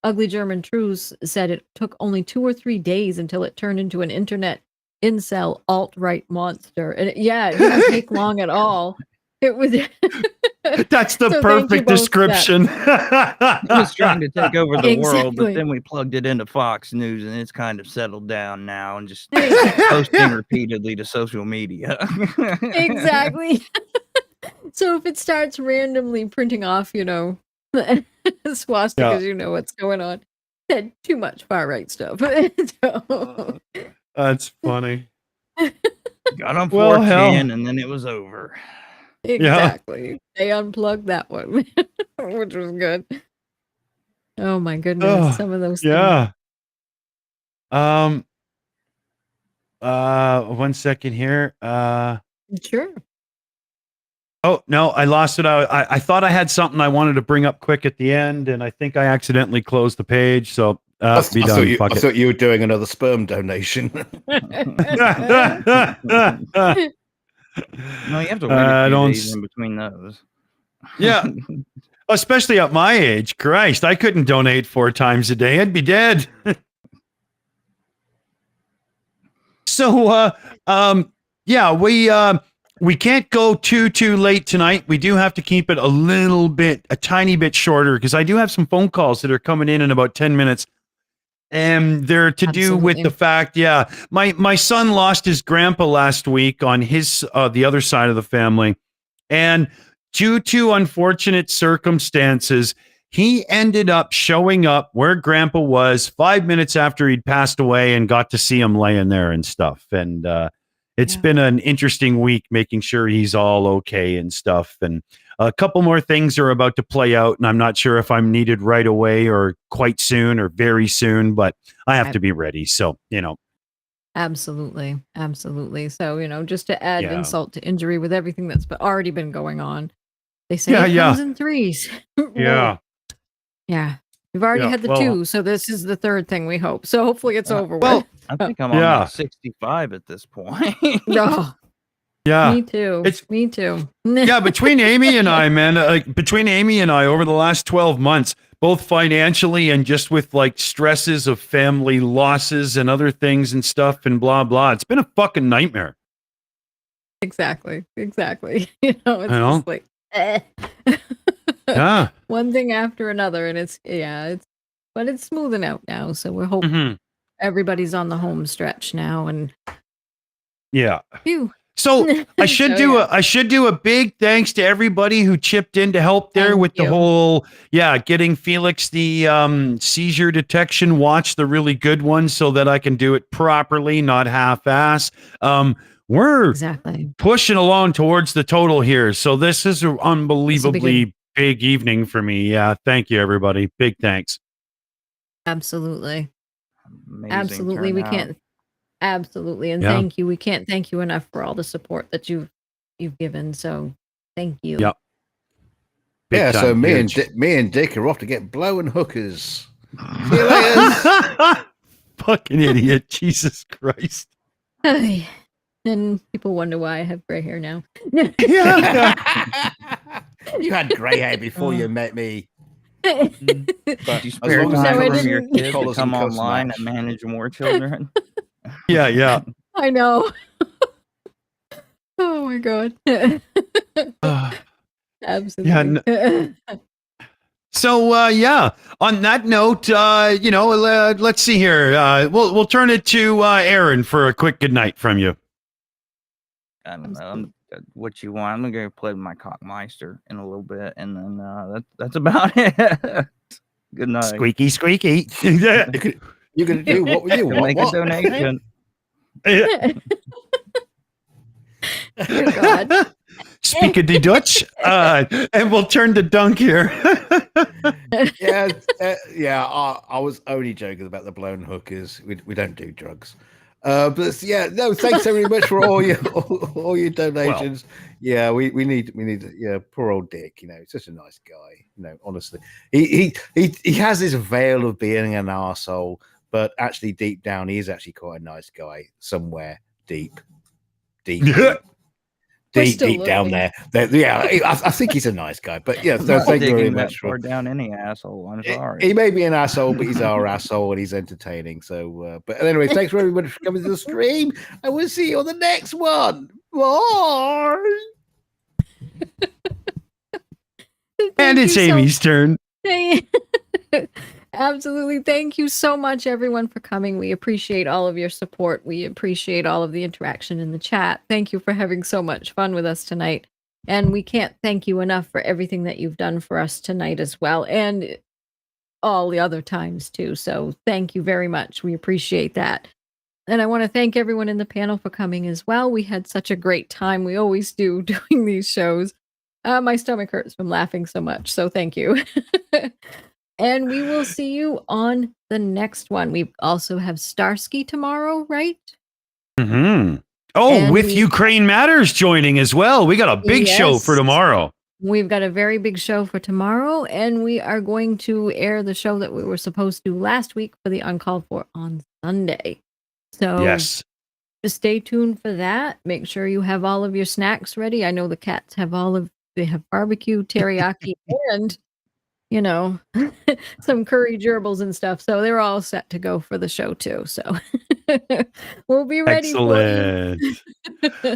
Ugly German Trues said it took only 2 or 3 days until it turned into an internet incel alt-right monster. And it didn't take long at all. It was That's the So thank you perfect both for description. it was trying to take over the world, but Exactly. then we plugged it into Fox News and it's kind of settled down now and just posting repeatedly to social media. Exactly. So if it starts randomly printing off, swastikas, you know what's going on. Said too much far right stuff. So- That's funny. Got on Well, 4chan hell. and then it was over. Exactly. They unplugged that one, which was good. Oh my goodness. Oh, Some of those things. Yeah. 1 second here. Sure. Oh no, I lost it. I thought I had something I wanted to bring up quick at the end, and I think I accidentally closed the page. So I be done. I thought you were doing another sperm donation. No, you have to wait a few days in between those. Yeah. Especially at my age. Christ, I couldn't donate 4 times a day. I'd be dead. So we can't go too late tonight. We do have to keep it a tiny bit shorter, because I do have some phone calls that are coming in about 10 minutes. And they're to do with the fact, my son lost his grandpa last week on his the other side of the family, and due to unfortunate circumstances, he ended up showing up where grandpa was 5 minutes after he'd passed away, and got to see him laying there and stuff. And it's been an interesting week making sure he's all okay and stuff. And a couple more things are about to play out, and I'm not sure if I'm needed right away or quite soon or very soon, but I have to be ready. So, Absolutely. So, just to add insult to injury with everything that's already been going on, they say it comes in threes. Yeah. Yeah. We've already had the 2, so this is the 3rd thing, we hope. So hopefully it's over with. I think I'm on like 65 at this point. No. Yeah. Me too. Me too. Yeah, between Amy and I, man, over the last 12 months, both financially and just with like stresses of family losses and other things and stuff and blah, blah. It's been a fucking nightmare. Exactly. Just like, yeah. One thing after another. And but it's smoothing out now. So we're hoping everybody's on the home stretch now. And phew. So I should do a big thanks to everybody who chipped in to help there with the whole, getting Felix the seizure detection watch, the really good one, so that I can do it properly, not half-ass. We're pushing along towards the total here. So this is an unbelievably big evening for me. Yeah. Thank you, everybody. Big thanks. Absolutely. Amazing Absolutely. We turnout. can't Absolutely. And Yeah. thank you. We can't thank you enough for all the support that you've given. So thank you. Yep. Big Yeah, so time, huge. me and Dick are off to get blowing hookers. See you later. Fucking idiot. Jesus Christ. And people wonder why I have gray hair now. Yeah. You had grey hair before you met me. Did But you as spare long as time No, I from your didn't. kid to Collars come and cuffs online match. and manage more children? Yeah. I know. Oh my god. Absolutely. So yeah. On that note, let's see here. We'll turn it to Aaron for a quick good night from you. I don't know what you want. I'm gonna go play with my cockmeister in a little bit, and then that's about it. Good night. Squeaky, squeaky. You're gonna do what with you? Go make a What? donation. Dear God. Speak of the Dutch. And we'll turn to Dunk here. I was only joking about the blown hookers. We don't do drugs. But yeah, no, thanks very much for all your donations. Well, we need poor old Dick, he's such a nice guy, honestly. He has this veil of being an arsehole, but actually deep down he is actually quite a nice guy somewhere deep down there. Yeah, I think he's a nice guy, but yeah, so thank you very much for down any asshole. I'm sorry. He may be an asshole, but he's our asshole and he's entertaining. So, but anyway, thanks very much for coming to the stream. I will see you on the next one. Bye. And it's Amy's turn. Absolutely. Thank you so much, everyone, for coming. We appreciate all of your support. We appreciate all of the interaction in the chat. Thank you for having so much fun with us tonight. And we can't thank you enough for everything that you've done for us tonight as well, and all the other times too. So thank you very much. We appreciate that. And I want to thank everyone in the panel for coming as well. We had such a great time. We always do doing these shows. My stomach hurts from laughing so much. So thank you. And we will see you on the next one. We also have Starsky tomorrow, right? Mm-hmm. Oh, And with Ukraine Matters joining as well. We got a big show for tomorrow. We've got a very big show for tomorrow, and we are going to air the show that we were supposed to last week for the Uncalled For on Sunday. So Yes. just stay tuned for that. Make sure you have all of your snacks ready. I know the cats have they have barbecue, teriyaki, and some curry gerbils and stuff. So they're all set to go for the show too. So we'll be ready. Excellent.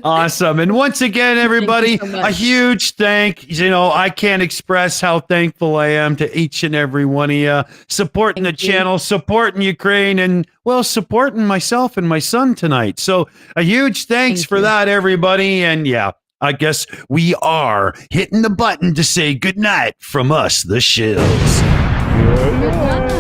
Awesome. And once again, everybody, so a huge thank. I can't express how thankful I am to each and every one of you supporting the channel, supporting Ukraine, and supporting myself and my son tonight. So a huge thanks for that, everybody. And yeah, I guess we are hitting the button to say goodnight from us, the Shills. Good night.